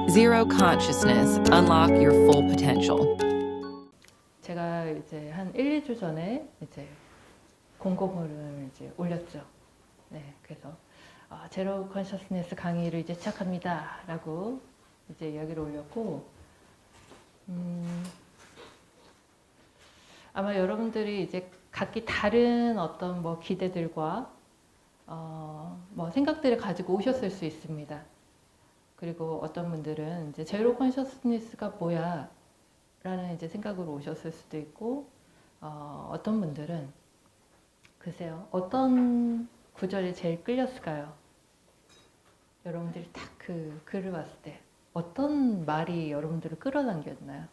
Zero Consciousness, Unlock Your Full Potential. 제가 이제 한 1, 2주 전에 이제 공고문을 이제 올렸죠. 네, 그래서 제로 컨셔스니스 강의를 이제 시작합니다 라고 이제 이야기를 올렸고, 아마 여러분들이 이제 각기 다른 어떤 뭐 기대들과 뭐 생각들을 가지고 오셨을 수 있습니다. 그리고 어떤 분들은 이제 제로 컨셔스니스가 뭐야 라는 이제 생각으로 오셨을 수도 있고, 어떤 분들은 글쎄요, 어떤 구절이 제일 끌렸을까요? 여러분들이 딱 그 글을 봤을 때 어떤 말이 여러분들을 끌어당겼나요?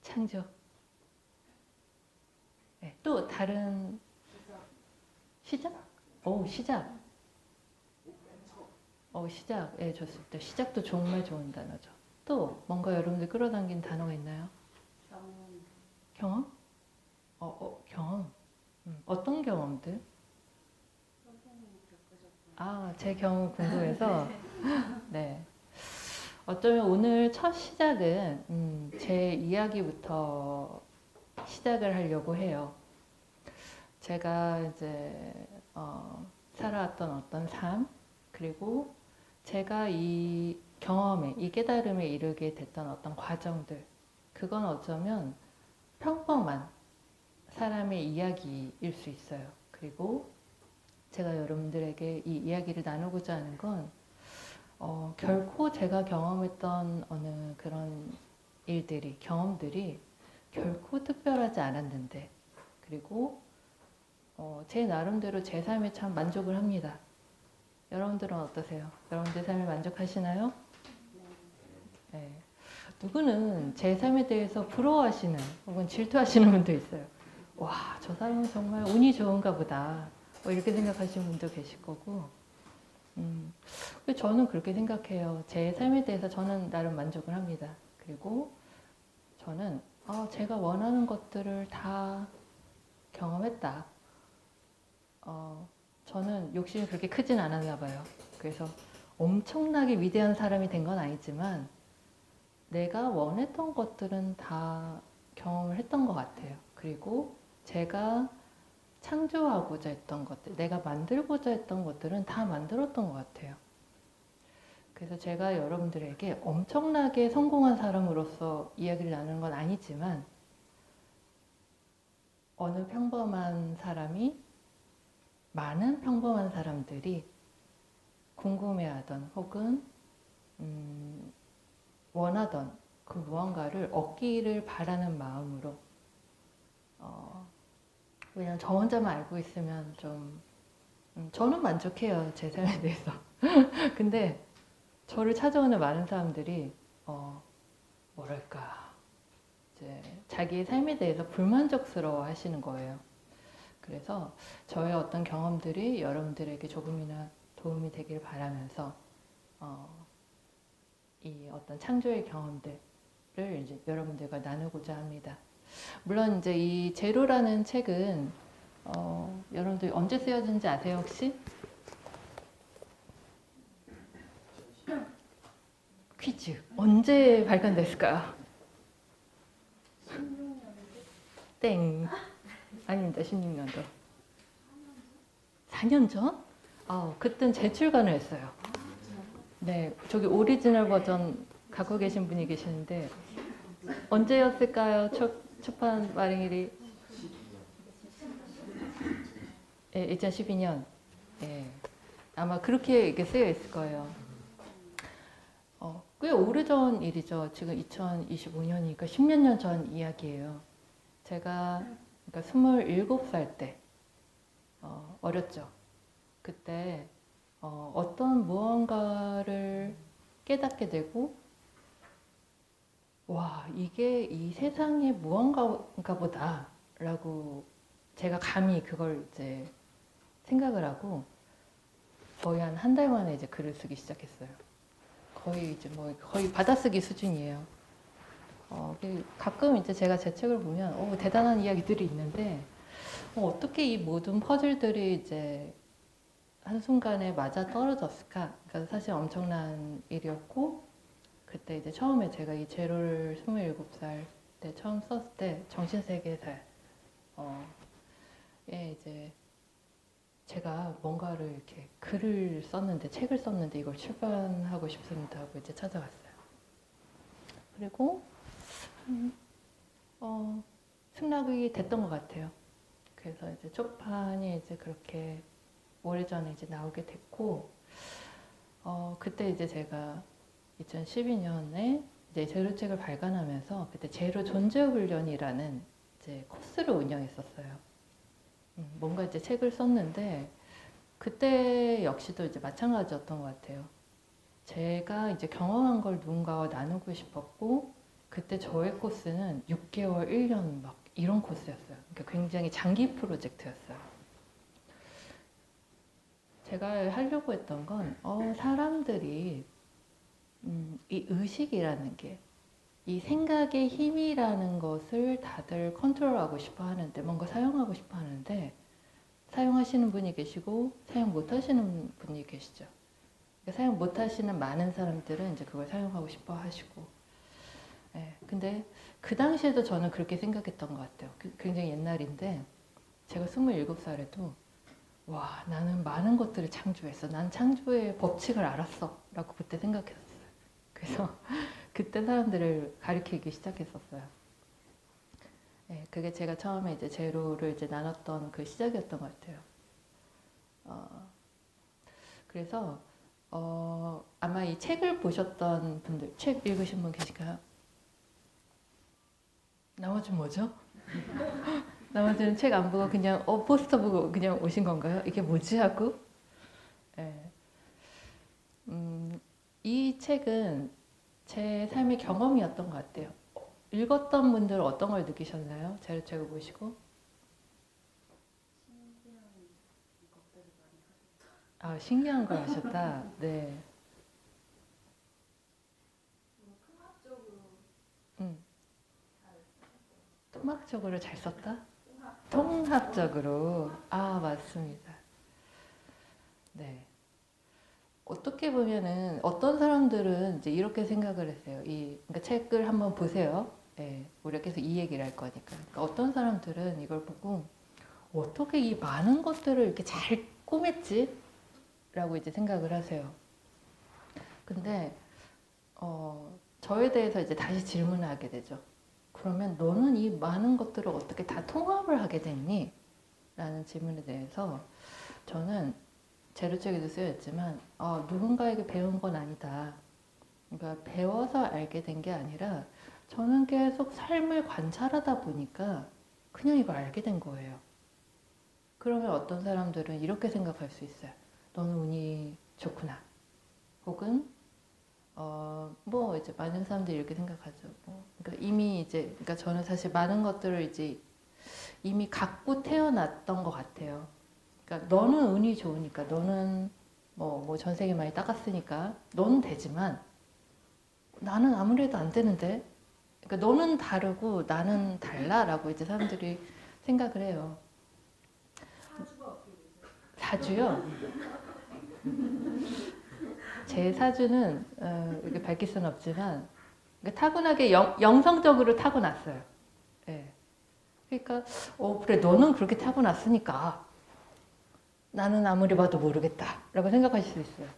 창조. 네, 또 다른 시작? 시작. 시작. 예, 좋습니다. 시작도 정말 좋은 단어죠. 또 뭔가 여러분들 끌어당긴 단어가 있나요? 경험? 경험. 어떤 경험들? 제 경험 궁금해서. 네. 어쩌면 오늘 첫 시작은 제 이야기부터 시작을 하려고 해요. 제가 이제 살아왔던 어떤 삶, 그리고 제가 이 경험에, 이 깨달음에 이르게 됐던 어떤 과정들, 그건 어쩌면 평범한 사람의 이야기일 수 있어요. 그리고 제가 여러분들에게 이 이야기를 나누고자 하는 건 결코 제가 경험했던 어느 그런 일들이, 경험들이 결코 특별하지 않았는데, 그리고 제 나름대로 제 삶에 참 만족을 합니다. 여러분들은 어떠세요? 여러분들 삶에 만족하시나요? 네. 누구는 제 삶에 대해서 부러워하시는 혹은 질투하시는 분도 있어요. 와, 저 사람은 정말 운이 좋은가 보다, 뭐 이렇게 생각하시는 분도 계실 거고, 저는 그렇게 생각해요. 제 삶에 대해서 저는 나름 만족을 합니다. 그리고 저는 제가 원하는 것들을 다 경험했다. 저는 욕심이 그렇게 크진 않았나 봐요. 그래서 엄청나게 위대한 사람이 된 건 아니지만 내가 원했던 것들은 다 경험을 했던 것 같아요. 그리고 제가 창조하고자 했던 것들, 내가 만들고자 했던 것들은 다 만들었던 것 같아요. 그래서 제가 여러분들에게 엄청나게 성공한 사람으로서 이야기를 나누는 건 아니지만, 어느 평범한 사람이 많은 평범한 사람들이 궁금해하던 혹은 원하던 그 무언가를 얻기를 바라는 마음으로, 그냥 저 혼자만 알고 있으면 좀 저는 만족해요, 제 삶에 대해서. 근데 저를 찾아오는 많은 사람들이 뭐랄까, 이제 자기의 삶에 대해서 불만족스러워 하시는 거예요. 그래서 저의 어떤 경험들이 여러분들에게 조금이나 도움이 되길 바라면서 이 어떤 창조의 경험들을 이제 여러분들과 나누고자 합니다. 물론 이제 이 제로라는 책은 여러분들 언제 쓰여진지 아세요, 혹시? 퀴즈. 언제 발간됐을까요? 땡. 아닙니다. 16년도. 4년 전? 그땐 재출간을 했어요. 네, 저기 오리지널 버전 갖고 계신 분이 계시는데 언제였을까요? 출판 발행일이? 2012년. 예, 아마 그렇게 이렇게 쓰여 있을 거예요. 꽤 오래전 일이죠. 지금 2025년이니까 10몇 년 전 이야기예요. 제가 그러니까 27살 때 어렸죠. 그때 어떤 무언가를 깨닫게 되고, 와, 이게 이 세상의 무언가인가 보다 라고 제가 감히 그걸 이제 생각을 하고 거의 한 달 만에 이제 글을 쓰기 시작했어요. 거의 이제 거의 받아쓰기 수준이에요. 가끔 이제 제가 제 책을 보면 대단한 이야기들이 있는데 어떻게 이 모든 퍼즐들이 이제 한순간에 맞아 떨어졌을까? 그러니까 사실 엄청난 일이었고, 그때 이제 처음에 제가 이 제로를 27살 때 처음 썼을 때 정신세계사에 이제 제가 뭔가를 이렇게 글을 썼는데, 책을 썼는데 이걸 출판하고 싶습니다 하고 이제 찾아갔어요. 그리고 승낙이 됐던 것 같아요. 그래서 이제 초판이 이제 그렇게 오래전에 이제 나오게 됐고, 그때 이제 제가 2012년에 이제 제로책을 발간하면서 그때 제로 존재훈련이라는 이제 코스를 운영했었어요. 뭔가 이제 책을 썼는데 그때 역시도 이제 마찬가지였던 것 같아요. 제가 이제 경험한 걸 누군가와 나누고 싶었고, 그때 저의 코스는 6개월, 1년 막 이런 코스였어요. 그러니까 굉장히 장기 프로젝트였어요. 제가 하려고 했던 건 사람들이 이 의식이라는 게, 이 생각의 힘이라는 것을 다들 컨트롤하고 싶어 하는데, 뭔가 사용하고 싶어 하는데, 사용하시는 분이 계시고 사용 못 하시는 분이 계시죠. 그러니까 사용 못 하시는 많은 사람들은 이제 그걸 사용하고 싶어 하시고, 근데 그 당시에도 저는 그렇게 생각했던 것 같아요. 굉장히 옛날인데, 제가 27살에도 와, 나는 많은 것들을 창조했어. 난 창조의 법칙을 알았어. 라고 그때 생각했었어요. 그래서 그때 사람들을 가리키기 시작했었어요. 그게 제가 처음에 이제 제로를 이제 나눴던 그 시작이었던 것 같아요. 그래서 아마 이 책을 보셨던 분들, 책 읽으신 분 계실까요? 나머지는 뭐죠? 나머지는 책 안 보고 그냥 포스터 보고 그냥 오신 건가요? 이게 뭐지 하고? 이 책은 제 삶의 경험이었던 것 같아요. 읽었던 분들은 어떤 걸 느끼셨나요? 제로책을 보시고? 아, 신기한 걸 하셨다. 네. 통합적으로 잘 썼다? 통합적으로. 아, 맞습니다. 네. 어떻게 보면은 어떤 사람들은 이제 이렇게 생각을 했어요. 그러니까 책을 한번 보세요. 우리가 계속 이 얘기를 할 거니까. 그러니까 어떤 사람들은 이걸 보고 어떻게 이 많은 것들을 이렇게 잘 꾸몄지? 라고 이제 생각을 하세요. 근데 저에 대해서 이제 다시 질문을 하게 되죠. 그러면 너는 이 많은 것들을 어떻게 다 통합을 하게 됐니? 라는 질문에 대해서 저는 제로책에도 쓰여있지만 누군가에게 배운 건 아니다. 그러니까 배워서 알게 된 게 아니라 저는 계속 삶을 관찰하다 보니까 그냥 이걸 알게 된 거예요. 그러면 어떤 사람들은 이렇게 생각할 수 있어요. 너는 운이 좋구나. 혹은 뭐 이제 많은 사람들이 이렇게 생각하죠. 그러니까 이미 이제, 그러니까 저는 사실 많은 것들을 이제 이미 갖고 태어났던 것 같아요. 그러니까 너는 운이 좋으니까, 너는 뭐 전 세계 많이 따갔으니까 너는 되지만 나는 아무래도 안 되는데, 그러니까 너는 다르고 나는 달라라고 이제 사람들이 생각을 해요. 사주요? 제 사주는 이렇게 밝힐 수는 없지만 타고나게 영성적으로 타고났어요. 그러니까 그래, 너는 그렇게 타고났으니까 나는 아무리 봐도 모르겠다 라고 생각하실 수 있어요.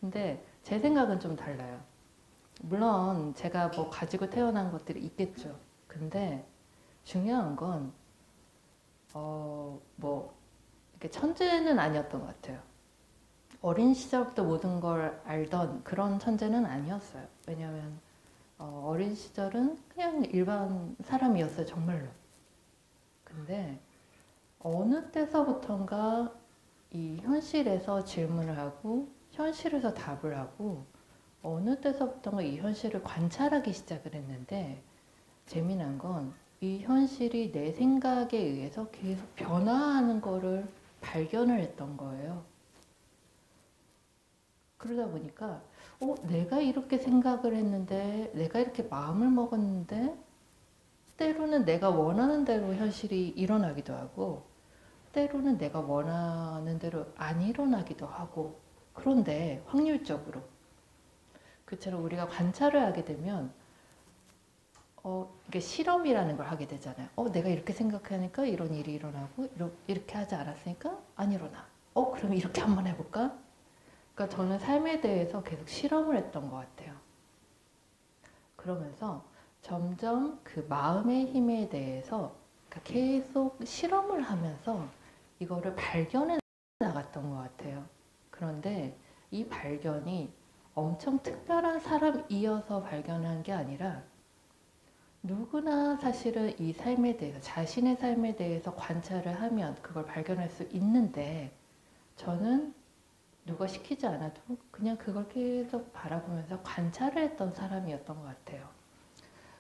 근데 제 생각은 좀 달라요. 물론 제가 뭐 가지고 태어난 것들이 있겠죠. 근데 중요한 건 뭐 이렇게 천재는 아니었던 것 같아요. 어린 시절부터 모든 걸 알던 그런 천재는 아니었어요. 왜냐하면 어린 시절은 그냥 일반 사람이었어요, 정말로. 근데 어느 때서부턴가 이 현실에서 질문을 하고 현실에서 답을 하고 어느 때서부턴가 이 현실을 관찰하기 시작을 했는데, 재미난 건 이 현실이 내 생각에 의해서 계속 변화하는 거를 발견을 했던 거예요. 그러다 보니까 내가 이렇게 생각을 했는데, 내가 이렇게 마음을 먹었는데 때로는 내가 원하는 대로 현실이 일어나기도 하고, 때로는 내가 원하는 대로 안 일어나기도 하고, 그런데 확률적으로 그처럼 우리가 관찰을 하게 되면 이게 실험이라는 걸 하게 되잖아요. 내가 이렇게 생각하니까 이런 일이 일어나고 이렇게 하지 않았으니까 안 일어나. 그럼 이렇게 한번 해볼까? 그러니까 저는 삶에 대해서 계속 실험을 했던 것 같아요. 그러면서 점점 그 마음의 힘에 대해서 계속 실험을 하면서 이거를 발견해 나갔던 것 같아요. 그런데 이 발견이 엄청 특별한 사람이어서 발견한 게 아니라 누구나 사실은 이 삶에 대해서, 자신의 삶에 대해서 관찰을 하면 그걸 발견할 수 있는데, 저는 누가 시키지 않아도 그냥 그걸 계속 바라보면서 관찰을 했던 사람이었던 것 같아요.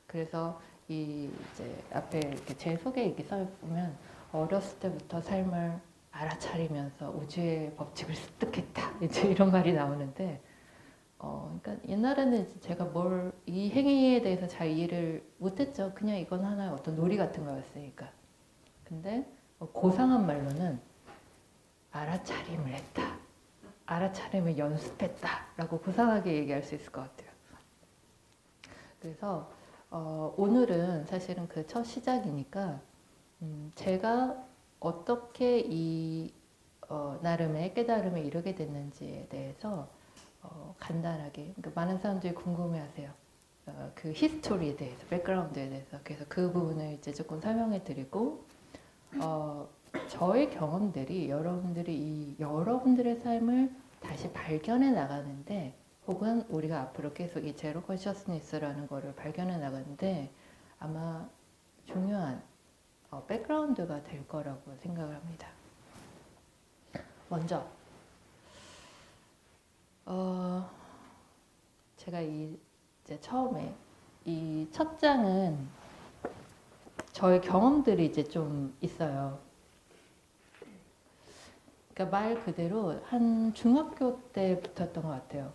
그래서 이제 앞에 이렇게 제 소개 이렇게 써보면, 어렸을 때부터 삶을 알아차리면서 우주의 법칙을 습득했다, 이제 이런 말이 나오는데, 그러니까 옛날에는 제가 이 행위에 대해서 잘 이해를 못했죠. 그냥 이건 하나의 어떤 놀이 같은 거였으니까. 근데 고상한 말로는 알아차림을 했다, 알아차림을 연습했다 라고 고상하게 얘기할 수 있을 것 같아요. 그래서 오늘은 사실은 그 첫 시작이니까 제가 어떻게 이 나름의 깨달음에 이르게 됐는지에 대해서 간단하게, 그러니까 많은 사람들이 궁금해하세요. 그 히스토리에 대해서, 백그라운드에 대해서. 그래서 그 부분을 이제 조금 설명해 드리고, 저의 경험들이 여러분들의 삶을 다시 발견해 나가는데, 혹은 우리가 앞으로 계속 이 제로 컨셔스니스라는 거를 발견해 나가는데 아마 중요한 백그라운드가 될 거라고 생각을 합니다. 먼저 제가 이제 처음에 이 첫 장은 저의 경험들이 이제 좀 있어요. 그러니까 말 그대로 한 중학교 때부터였던 것 같아요.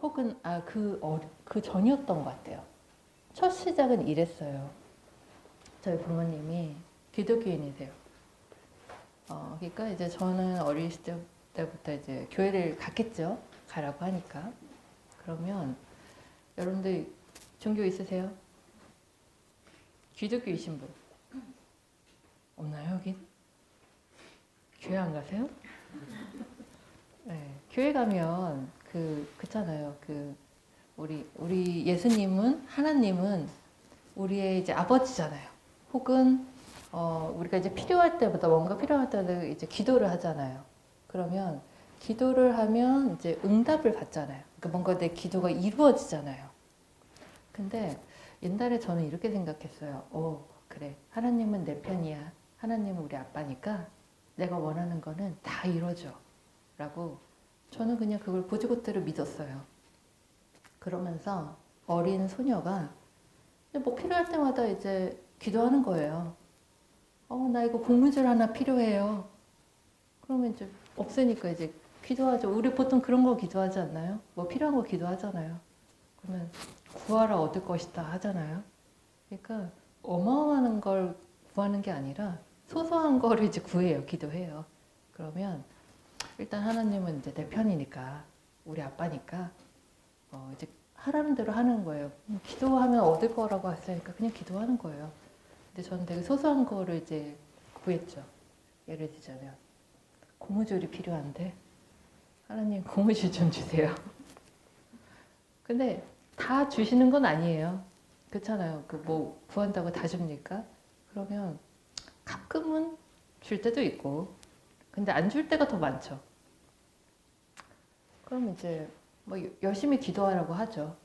혹은 그 전이었던 것 같아요. 첫 시작은 이랬어요. 저희 부모님이 기독교인이세요. 그러니까 이제 저는 어릴 때부터 이제 교회를 갔겠죠. 가라고 하니까. 그러면 여러분들 종교 있으세요? 기독교이신 분 없나요, 여긴? 교회 안 가세요? 네, 교회 가면 그렇잖아요. 우리 예수님은, 하나님은 우리의 이제 아버지잖아요. 혹은 우리가 이제 필요할 때보다, 뭔가 필요할 때는 이제 기도를 하잖아요. 그러면 기도를 하면 이제 응답을 받잖아요. 그러니까 뭔가 내 기도가 이루어지잖아요. 근데 옛날에 저는 이렇게 생각했어요. 그래, 하나님은 내 편이야. 하나님은 우리 아빠니까 내가 원하는 거는 다 이루어줘 라고 저는 그냥 그걸 고지고대로 믿었어요. 그러면서 어린 소녀가 뭐 필요할 때마다 이제 기도하는 거예요. 나 이거 고무줄 하나 필요해요. 그러면 이제 없으니까 이제 기도하죠. 우리 보통 그런 거 기도하지 않나요? 뭐 필요한 거 기도하잖아요. 그러면 구하라 얻을 것이다 하잖아요. 그러니까 어마어마한 걸 구하는 게 아니라 소소한 거를 이제 구해요. 기도해요. 그러면 일단 하나님은 이제 내 편이니까, 우리 아빠니까 이제 하라는 대로 하는 거예요. 기도하면 얻을 거라고 했으니까 그냥 기도하는 거예요. 근데 저는 되게 소소한 거를 이제 구했죠. 예를 들자면 고무줄이 필요한데, 하나님 고무줄 좀 주세요. 근데 다 주시는 건 아니에요. 그렇잖아요. 뭐 구한다고 다 줍니까? 그러면 가끔은 줄 때도 있고, 근데 안 줄 때가 더 많죠. 그럼 이제 뭐 열심히 기도하라고 하죠.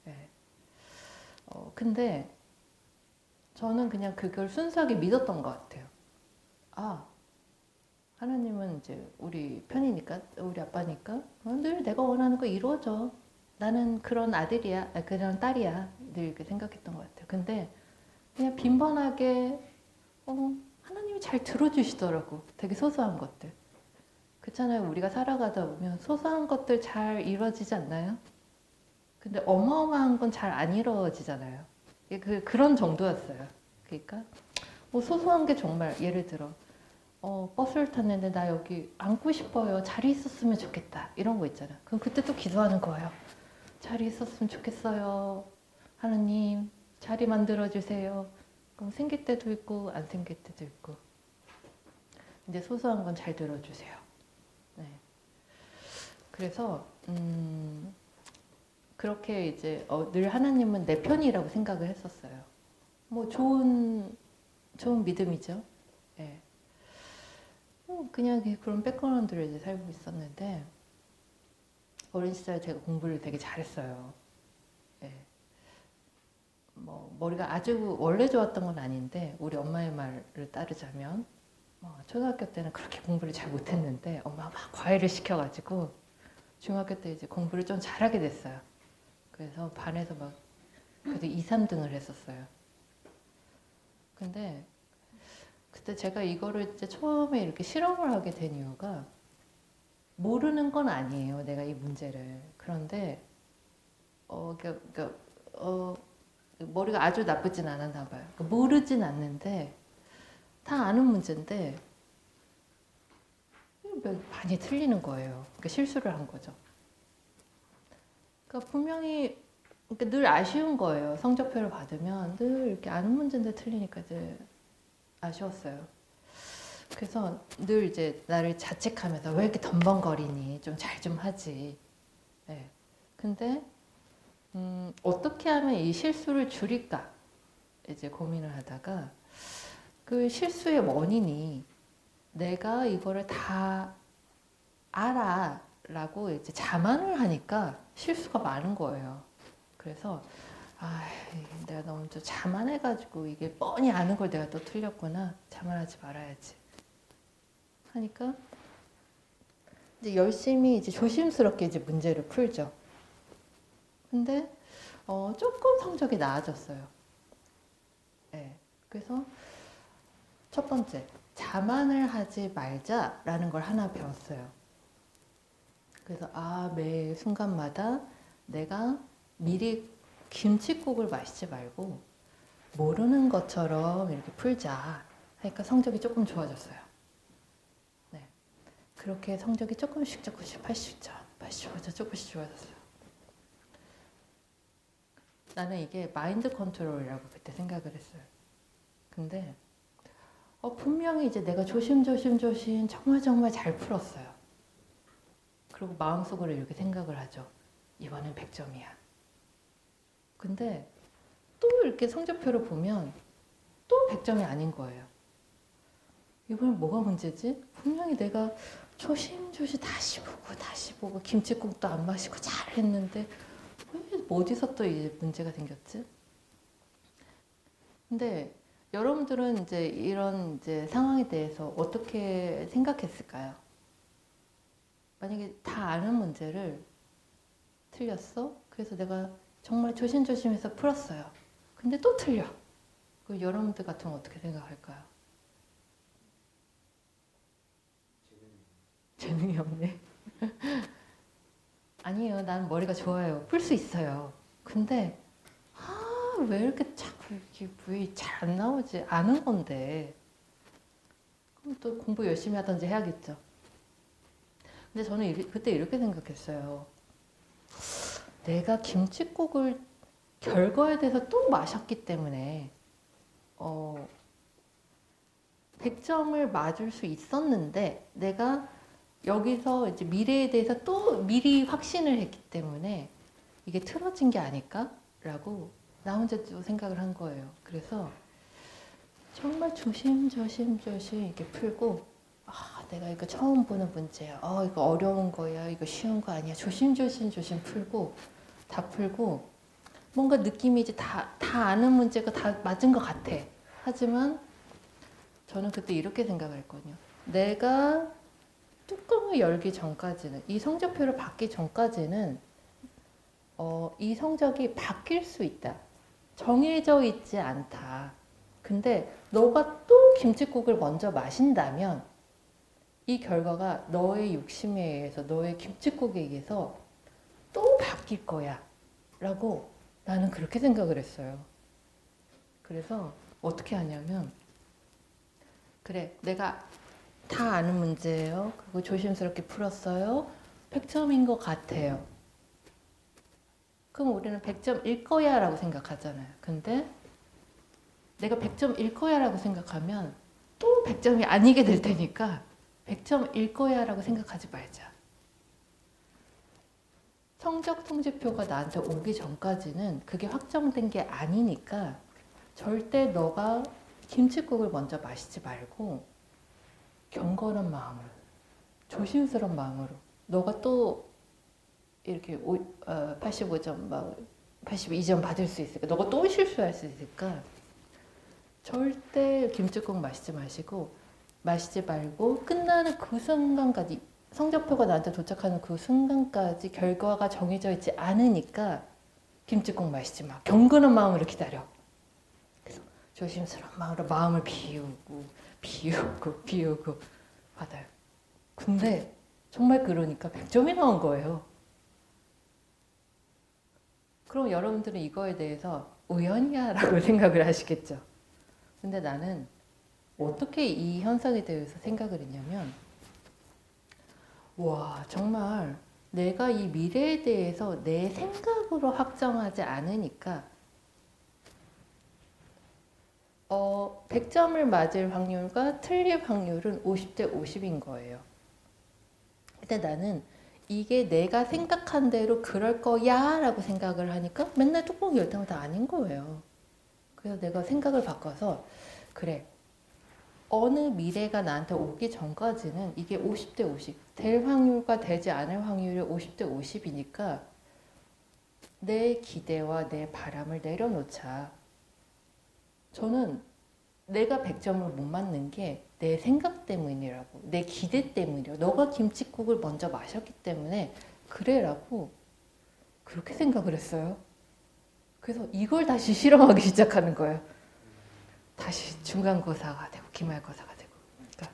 네. 근데 저는 그냥 그걸 순수하게 믿었던 것 같아요. 하나님은 이제 우리 편이니까, 우리 아빠니까 늘 내가 원하는 거 이루어져. 나는 그런 아들이야, 그런 딸이야. 늘 이렇게 생각했던 것 같아요. 근데 그냥 빈번하게 하나님이 잘 들어주시더라고. 되게 소소한 것들. 그렇잖아요. 우리가 살아가다 보면 소소한 것들 잘 이루어지지 않나요? 근데 어마어마한 건 잘 안 이루어지잖아요. 그런 정도였어요. 그러니까 뭐 소소한 게 정말 예를 들어 버스를 탔는데 나 여기 앉고 싶어요. 자리 있었으면 좋겠다. 이런 거 있잖아. 그럼 그때 또 기도하는 거예요. 자리 있었으면 좋겠어요. 하나님 자리 만들어 주세요. 그럼 생길 때도 있고 안 생길 때도 있고. 근데 소소한 건 잘 들어주세요. 네. 그래서 그렇게 이제 늘 하나님은 내 편이라고 생각을 했었어요. 뭐 좋은 믿음이죠. 네. 그냥 그런 백그라운드를 이제 살고 있었는데 어린 시절에 제가 공부를 되게 잘했어요. 네. 뭐 머리가 아주 원래 좋았던 건 아닌데 우리 엄마의 말을 따르자면 초등학교 때는 그렇게 공부를 잘 못했는데 엄마가 막 과외를 시켜가지고 중학교 때 이제 공부를 좀 잘하게 됐어요. 그래서 반에서 막 그래도 2, 3등을 했었어요. 근데 그때 제가 이거를 이제 처음에 이렇게 실험을 하게 된 이유가 모르는 건 아니에요. 내가 이 문제를. 그런데 머리가 아주 나쁘진 않았나 봐요. 그러니까 모르진 않는데 다 아는 문제인데 많이 틀리는 거예요. 그러니까 실수를 한 거죠. 그러니까 분명히 그러니까 늘 아쉬운 거예요. 성적표를 받으면 늘 이렇게 아는 문제인데 틀리니까 늘 아쉬웠어요. 그래서 늘 이제 나를 자책하면서 왜 이렇게 덤벙거리니 좀 잘 좀 하지. 네. 근데 어떻게 하면 이 실수를 줄일까 이제 고민을 하다가 그 실수의 원인이 내가 이거를 다 알아 라고 이제 자만을 하니까 실수가 많은 거예요. 그래서 내가 너무 좀 자만해가지고 이게 뻔히 아는 걸 내가 또 틀렸구나. 자만하지 말아야지. 하니까 이제 열심히 이제 조심스럽게 이제 문제를 풀죠. 근데 조금 성적이 나아졌어요. 네. 그래서 첫 번째, 자만을 하지 말자라는 걸 하나 배웠어요. 그래서 매 순간마다 내가 미리 김칫국을 마시지 말고 모르는 것처럼 이렇게 풀자 하니까 성적이 조금 좋아졌어요. 네. 그렇게 성적이 조금씩 80점, 85점 조금씩 좋아졌어요. 나는 이게 마인드 컨트롤이라고 그때 생각을 했어요. 근데 분명히 이제 내가 조심 정말 잘 풀었어요. 그리고 마음속으로 이렇게 생각을 하죠. 이번엔 100점이야. 근데 또 이렇게 성적표를 보면 또 100점이 아닌 거예요. 이번엔 뭐가 문제지? 분명히 내가 조심조심 다시 보고 김칫국도 안 마시고 잘 했는데 왜 어디서 또 이제 문제가 생겼지? 근데 여러분들은 이제 이런 이제 상황에 대해서 어떻게 생각했을까요? 만약에 다 아는 문제를 틀렸어? 그래서 내가 정말 조심해서 풀었어요. 근데 또 틀려. 그럼 여러분들 같으면 어떻게 생각할까요? 재능이 없네. 아니에요. 난 머리가 좋아요. 풀 수 있어요. 근데 왜 이렇게 자꾸 왜 잘 안 나오지? 아는 건데. 그럼 또 공부 열심히 하든지 해야겠죠. 근데 저는 그때 이렇게 생각했어요. 내가 김칫국을 결과에 대해서 또 마셨기 때문에 100점을 맞을 수 있었는데 내가 여기서 이제 미래에 대해서 또 미리 확신을 했기 때문에 이게 틀어진 게 아닐까라고 나 혼자 또 생각을 한 거예요. 그래서 정말 조심 이렇게 풀고 내가 이거 처음 보는 문제야. 이거 어려운 거야. 이거 쉬운 거 아니야. 조심 풀고 다 풀고 뭔가 느낌이 이제 다 아는 문제가 다 맞은 것 같아. 하지만 저는 그때 이렇게 생각을 했거든요. 내가 뚜껑을 열기 전까지는 이 성적표를 받기 전까지는 이 성적이 바뀔 수 있다. 정해져 있지 않다. 근데 너가 또 김칫국을 먼저 마신다면 이 결과가 너의 욕심에 의해서 너의 김칫국에 의해서 또 바뀔 거야 라고 나는 그렇게 생각을 했어요. 그래서 어떻게 하냐면 그래, 내가 다 아는 문제예요. 그리고 조심스럽게 풀었어요. 100점인 것 같아요. 그럼 우리는 100점일 거야 라고 생각하잖아요. 근데 내가 100점일 거야 라고 생각하면 또 100점이 아니게 될 테니까 100점일 거야 라고 생각하지 말자. 성적 통지표가 나한테 오기 전까지는 그게 확정된 게 아니니까 절대 너가 김칫국을 먼저 마시지 말고 경건한 마음으로, 조심스러운 마음으로, 너가 또 이렇게 85점, 막 82점 받을 수 있을까? 너가 또 실수할 수 있을까? 절대 김칫국 마시지 말고 끝나는 그 순간까지, 성적표가 나한테 도착하는 그 순간까지 결과가 정해져 있지 않으니까 김칫국 마시지 마. 경건한 마음으로 기다려. 그래서 조심스러운 마음으로 마음을 비우고 받아요. 근데 정말 그러니까 100점이 나온 거예요. 그럼 여러분들은 이거에 대해서 우연이야 라고 생각을 하시겠죠. 근데 나는 어떻게 이 현상에 대해서 생각을 했냐면, 와, 정말 내가 이 미래에 대해서 내 생각으로 확정하지 않으니까 100점을 맞을 확률과 틀릴 확률은 50대 50인 거예요. 근데 나는 이게 내가 생각한 대로 그럴 거야 라고 생각을 하니까 맨날 뚜껑 열 때마다 아닌 거예요. 그래서 내가 생각을 바꿔서, 그래, 어느 미래가 나한테 오기 전까지는 이게 50대 50, 될 확률과 되지 않을 확률이 50대 50이니까 내 기대와 내 바람을 내려놓자. 저는 내가 100점을 못 맞는 게 내 생각 때문이라고, 내 기대 때문이라고, 너가 김칫국을 먼저 마셨기 때문에 그래라고 그렇게 생각을 했어요. 그래서 이걸 다시 실험하기 시작하는 거예요. 다시 중간고사가 되고 기말고사가 되고. 그러니까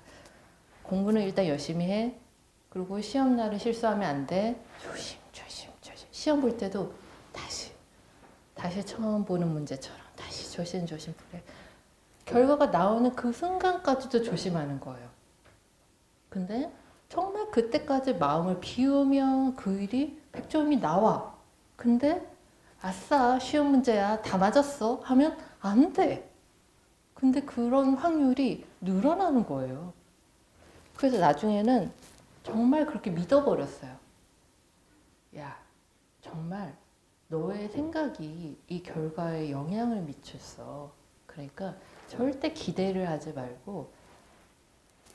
공부는 일단 열심히 해. 그리고 시험날은 실수하면 안 돼. 조심. 시험 볼 때도 다시 처음 보는 문제처럼 다시 조심 풀래. 결과가 나오는 그 순간까지도 조심하는 거예요. 근데 정말 그때까지 마음을 비우면 그 일이 100점이 나와. 근데 아싸, 쉬운 문제야, 다 맞았어 하면 안 돼. 근데 그런 확률이 늘어나는 거예요. 그래서 나중에는 정말 그렇게 믿어버렸어요. 야, 정말 너의 생각이 이 결과에 영향을 미쳤어. 그러니까 절대 기대를 하지 말고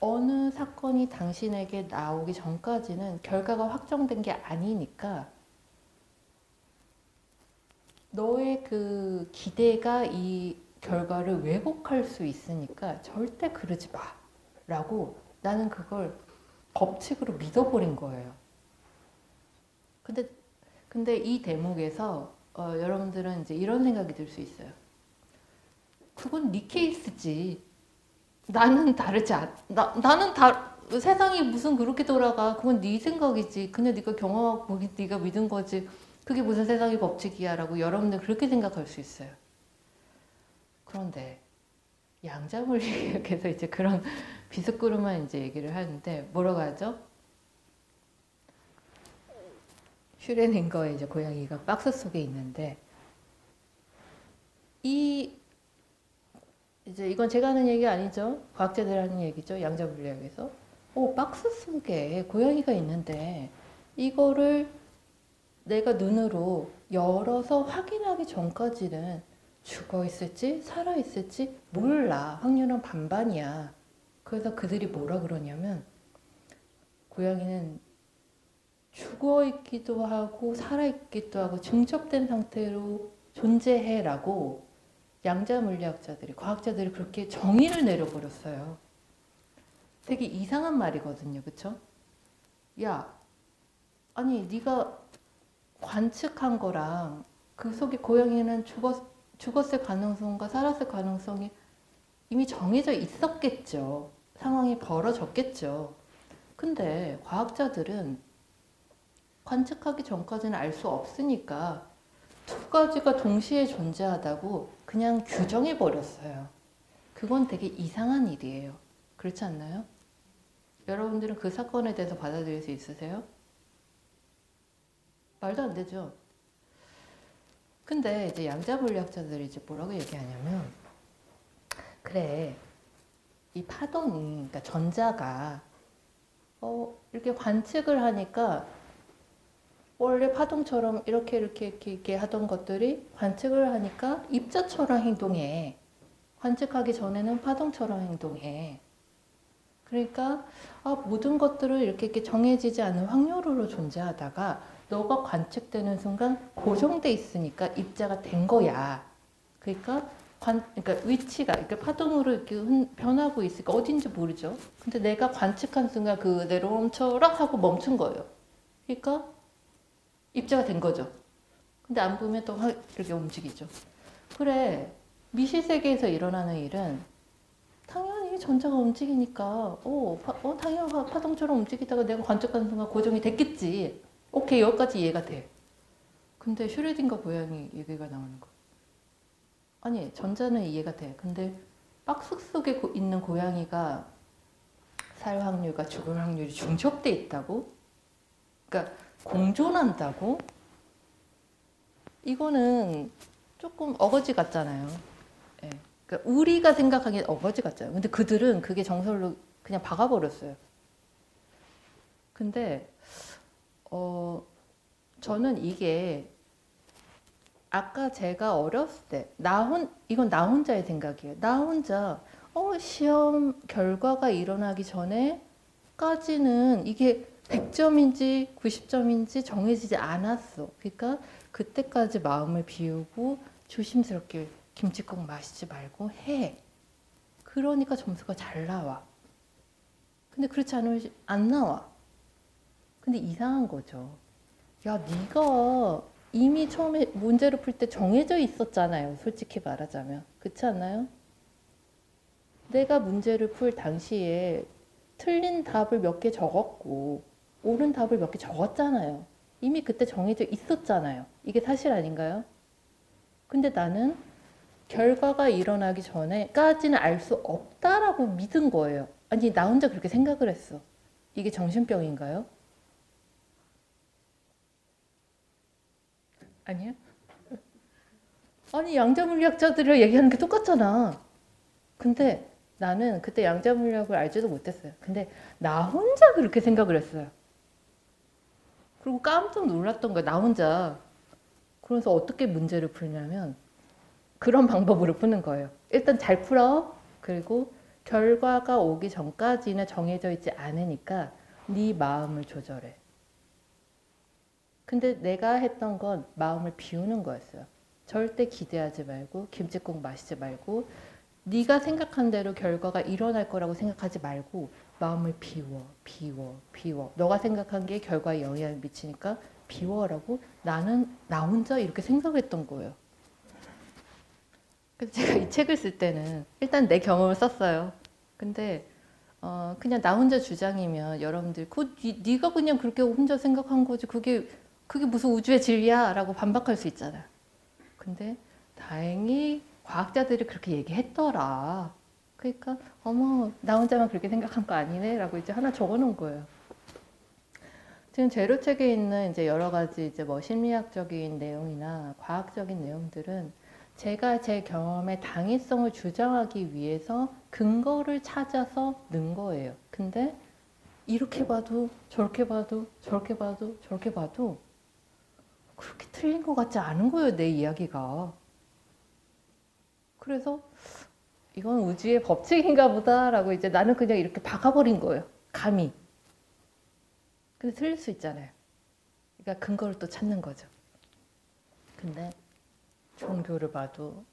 어느 사건이 당신에게 나오기 전까지는 결과가 확정된 게 아니니까 너의 그 기대가 이 결과를 왜곡할 수 있으니까 절대 그러지 마 라고 나는 그걸 법칙으로 믿어버린 거예요. 근데 이 대목에서 여러분들은 이제 이런 생각이 들 수 있어요. 그건 네 케이스지. 나는 다르지 않. 나는 세상이 무슨 그렇게 돌아가. 그건 네 생각이지. 그냥 네가 경험하고 네가 믿은 거지. 그게 무슨 세상의 법칙이야라고 여러분들 그렇게 생각할 수 있어요. 그런데 양자물리학에서 이제 그런 비스꾸름한 이제 얘기를 하는데 뭐라고 하죠? 슈레닝거의 이제 고양이가 박스 속에 있는데 이제 이건 제가 하는 얘기 아니죠. 과학자들이 하는 얘기죠. 양자물리학에서. 박스 속에 고양이가 있는데 이거를 내가 눈으로 열어서 확인하기 전까지는 죽어 있을지 살아 있을지 몰라. 확률은 반반이야. 그래서 그들이 뭐라 그러냐면 고양이는 죽어 있기도 하고 살아 있기도 하고 중첩된 상태로 존재해라고 양자물리학자들이, 과학자들이 그렇게 정의를 내려버렸어요. 되게 이상한 말이거든요. 그쵸? 야, 아니 네가 관측한 거랑 그 속에 고양이는 죽었을 가능성과 살았을 가능성이 이미 정해져 있었겠죠. 상황이 벌어졌겠죠. 근데 과학자들은 관측하기 전까지는 알 수 없으니까 두 가지가 동시에 존재하다고 그냥 규정해 버렸어요. 그건 되게 이상한 일이에요. 그렇지 않나요? 여러분들은 그 사건에 대해서 받아들일 수 있으세요? 말도 안 되죠. 근데 이제 양자 물리학자들이 이제 뭐라고 얘기하냐면, 그래, 이 파동이, 그러니까 전자가 이렇게 관측을 하니까 원래 파동처럼 이렇게 하던 것들이 관측을 하니까 입자처럼 행동해. 관측하기 전에는 파동처럼 행동해. 그러니까 모든 것들을 이렇게 정해지지 않은 확률로 존재하다가 너가 관측되는 순간 고정돼 있으니까 입자가 된 거야. 그러니까 위치가 그러니까 파동으로 이렇게 변하고 있으니까 어딘지 모르죠. 근데 내가 관측한 순간 그대로 멈춰라 하고 멈춘 거예요. 그러니까 입자가 된 거죠. 근데 안 보면 또 이렇게 움직이죠. 그래, 미시세계에서 일어나는 일은 당연히 전자가 움직이니까 당연히 파동처럼 움직이다가 내가 관측한 순간 고정이 됐겠지. 오케이, 여기까지 이해가 돼. 근데 슈레딩거 고양이 얘기가 나오는 거. 아니, 전자는 이해가 돼. 근데 박스 속에 있는 고양이가 살 확률과 죽을 확률이 중첩돼 있다고? 그러니까 공존한다고? 이거는 조금 어거지 같잖아요. 예. 그러니까 우리가 생각하기엔 어거지 같잖아요. 근데 그들은 그게 정설로 그냥 박아버렸어요. 근데 저는 이게 아까 제가 어렸을 때 이건 나 혼자의 생각이에요. 나 혼자 시험 결과가 일어나기 전에까지는 이게 100점인지 90점인지 정해지지 않았어. 그러니까 그때까지 마음을 비우고 조심스럽게 김치국 마시지 말고 해. 그러니까 점수가 잘 나와. 근데 그렇지 않으면 안 나와. 근데 이상한 거죠. 야, 네가 이미 처음에 문제를 풀 때 정해져 있었잖아요. 솔직히 말하자면. 그렇지 않나요? 내가 문제를 풀 당시에 틀린 답을 몇 개 적었고 옳은 답을 몇 개 적었잖아요. 이미 그때 정해져 있었잖아요. 이게 사실 아닌가요? 근데 나는 결과가 일어나기 전에까지는 알 수 없다라고 믿은 거예요. 아니, 나 혼자 그렇게 생각을 했어. 이게 정신병인가요? 아니야? 아니, 양자물리학자들이랑 얘기하는 게 똑같잖아. 근데 나는 그때 양자물리학을 알지도 못했어요. 근데 나 혼자 그렇게 생각을 했어요. 그리고 깜짝 놀랐던 거야, 나 혼자. 그래서 어떻게 문제를 풀냐면 그런 방법으로 푸는 거예요. 일단 잘 풀어. 그리고 결과가 오기 전까지는 정해져 있지 않으니까 네 마음을 조절해. 근데 내가 했던 건 마음을 비우는 거였어요. 절대 기대하지 말고 김칫국 마시지 말고 네가 생각한 대로 결과가 일어날 거라고 생각하지 말고 마음을 비워. 너가 생각한 게 결과에 영향을 미치니까 비워라고 나는 나 혼자 이렇게 생각했던 거예요. 그래서 제가 이 책을 쓸 때는 일단 내 경험을 썼어요. 근데 그냥 나 혼자 주장이면 여러분들 네가 그냥 그렇게 혼자 생각한 거지 그게 무슨 우주의 진리야 라고 반박할 수 있잖아. 근데 다행히 과학자들이 그렇게 얘기했더라. 그러니까 어머, 나 혼자만 그렇게 생각한 거 아니네 라고 이제 하나 적어놓은 거예요. 지금 제로책에 있는 이제 여러 가지 이제 뭐 심리학적인 내용이나 과학적인 내용들은 제가 제 경험의 당위성을 주장하기 위해서 근거를 찾아서 넣은 거예요. 근데 이렇게 봐도 저렇게 봐도 저렇게 봐도 저렇게 봐도 그렇게 틀린 것 같지 않은 거예요, 내 이야기가. 그래서 이건 우주의 법칙인가 보다라고 이제 나는 그냥 이렇게 박아버린 거예요. 감히. 근데 틀릴 수 있잖아요. 그러니까 근거를 또 찾는 거죠. 근데 종교를 봐도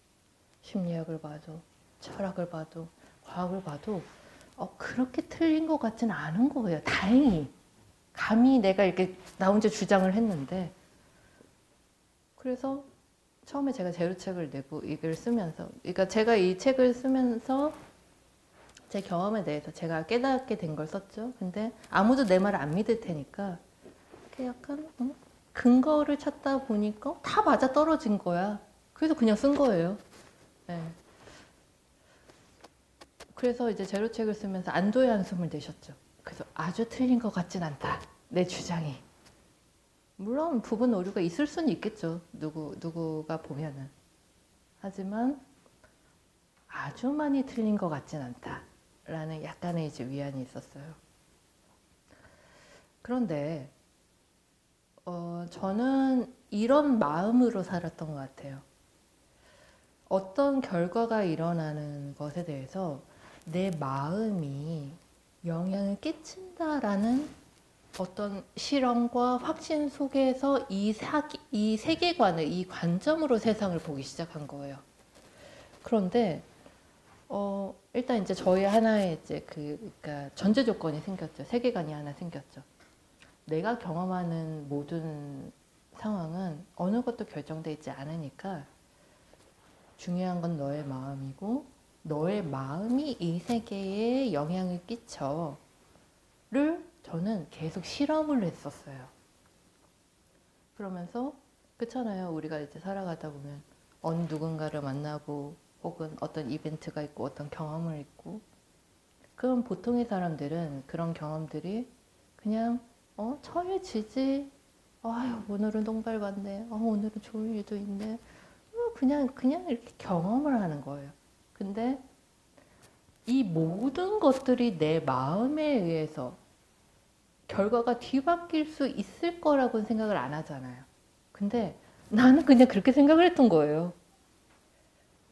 심리학을 봐도 철학을 봐도 과학을 봐도 그렇게 틀린 것 같지는 않은 거예요. 다행히. 감히 내가 이렇게 나 혼자 주장을 했는데 그래서 처음에 제가 제로책을 내고 이걸 쓰면서 그러니까 제가 이 책을 쓰면서 제 경험에 대해서 제가 깨닫게 된 걸 썼죠. 근데 아무도 내 말을 안 믿을 테니까 약간 근거를 찾다 보니까 다 맞아 떨어진 거야. 그래서 그냥 쓴 거예요. 네. 그래서 이제 제로책을 쓰면서 안도의 한숨을 내셨죠. 그래서 아주 틀린 것 같진 않다. 내 주장이. 물론 부분 오류가 있을 수는 있겠죠. 누구가 보면은. 하지만 아주 많이 틀린 것 같진 않다. 라는 약간의 이제 위안이 있었어요. 그런데 저는 이런 마음으로 살았던 것 같아요. 어떤 결과가 일어나는 것에 대해서 내 마음이 영향을 끼친다라는 어떤 실험과 확신 속에서 이 세계관을, 이 관점으로 세상을 보기 시작한 거예요. 그런데 일단 이제 저희 하나의 이제 그러니까 전제 조건이 생겼죠. 세계관이 하나 생겼죠. 내가 경험하는 모든 상황은 어느 것도 결정되어 있지 않으니까 중요한 건 너의 마음이고 너의 마음이 이 세계에 영향을 끼쳐를 저는 계속 실험을 했었어요. 그러면서 그렇잖아요. 우리가 이제 살아가다 보면 어느 누군가를 만나고 혹은 어떤 이벤트가 있고 어떤 경험을 있고 그럼 보통의 사람들은 그런 경험들이 그냥 처해지지. 아유, 오늘은 똥발 봤네. 오늘은 좋은 일도 있네. 그냥 이렇게 경험을 하는 거예요. 근데 이 모든 것들이 내 마음에 의해서 결과가 뒤바뀔 수 있을 거라고는 생각을 안 하잖아요. 근데 나는 그냥 그렇게 생각을 했던 거예요.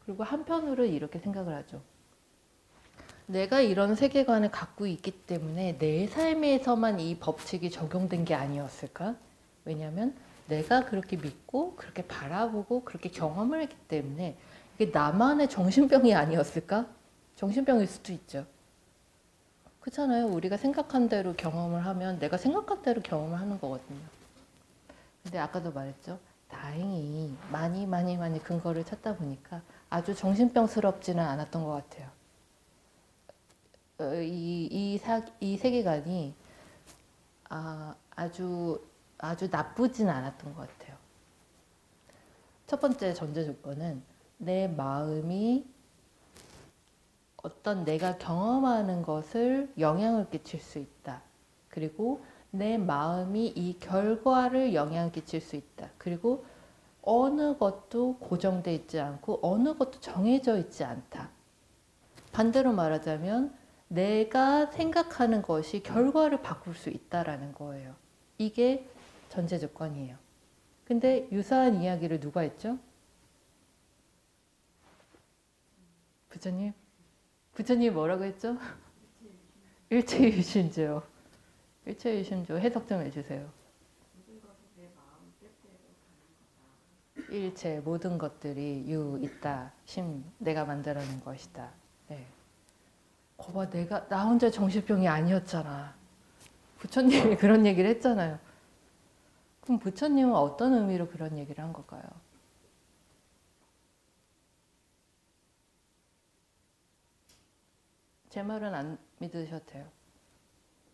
그리고 한편으로 이렇게 생각을 하죠. 내가 이런 세계관을 갖고 있기 때문에 내 삶에서만 이 법칙이 적용된 게 아니었을까? 왜냐하면 내가 그렇게 믿고 그렇게 바라보고 그렇게 경험을 했기 때문에 이게 나만의 정신병이 아니었을까? 정신병일 수도 있죠. 그렇잖아요. 우리가 생각한 대로 경험을 하면 내가 생각한 대로 경험을 하는 거거든요. 근데 아까도 말했죠. 다행히 많이 근거를 찾다 보니까 아주 정신병스럽지는 않았던 것 같아요. 이 세계관이 아주 나쁘진 않았던 것 같아요. 첫 번째 전제 조건은 내 마음이 어떤 내가 경험하는 것을 영향을 끼칠 수 있다. 그리고 내 마음이 이 결과를 영향을 끼칠 수 있다. 그리고 어느 것도 고정되어 있지 않고 어느 것도 정해져 있지 않다. 반대로 말하자면 내가 생각하는 것이 결과를 바꿀 수 있다라는 거예요. 이게 전제 조건이에요. 근데 유사한 이야기를 누가 했죠? 부처님? 부처님 뭐라고 했죠? 일체유심조요. 일체유심조 해석 좀 해주세요. 일체 모든 것들이 유 있다. 심 내가 만들어낸 것이다. 네. 거봐 나 혼자 정신병이 아니었잖아. 부처님이 그런 얘기를 했잖아요. 그럼 부처님은 어떤 의미로 그런 얘기를 한 걸까요? 제 말은 안 믿으셔도 돼요.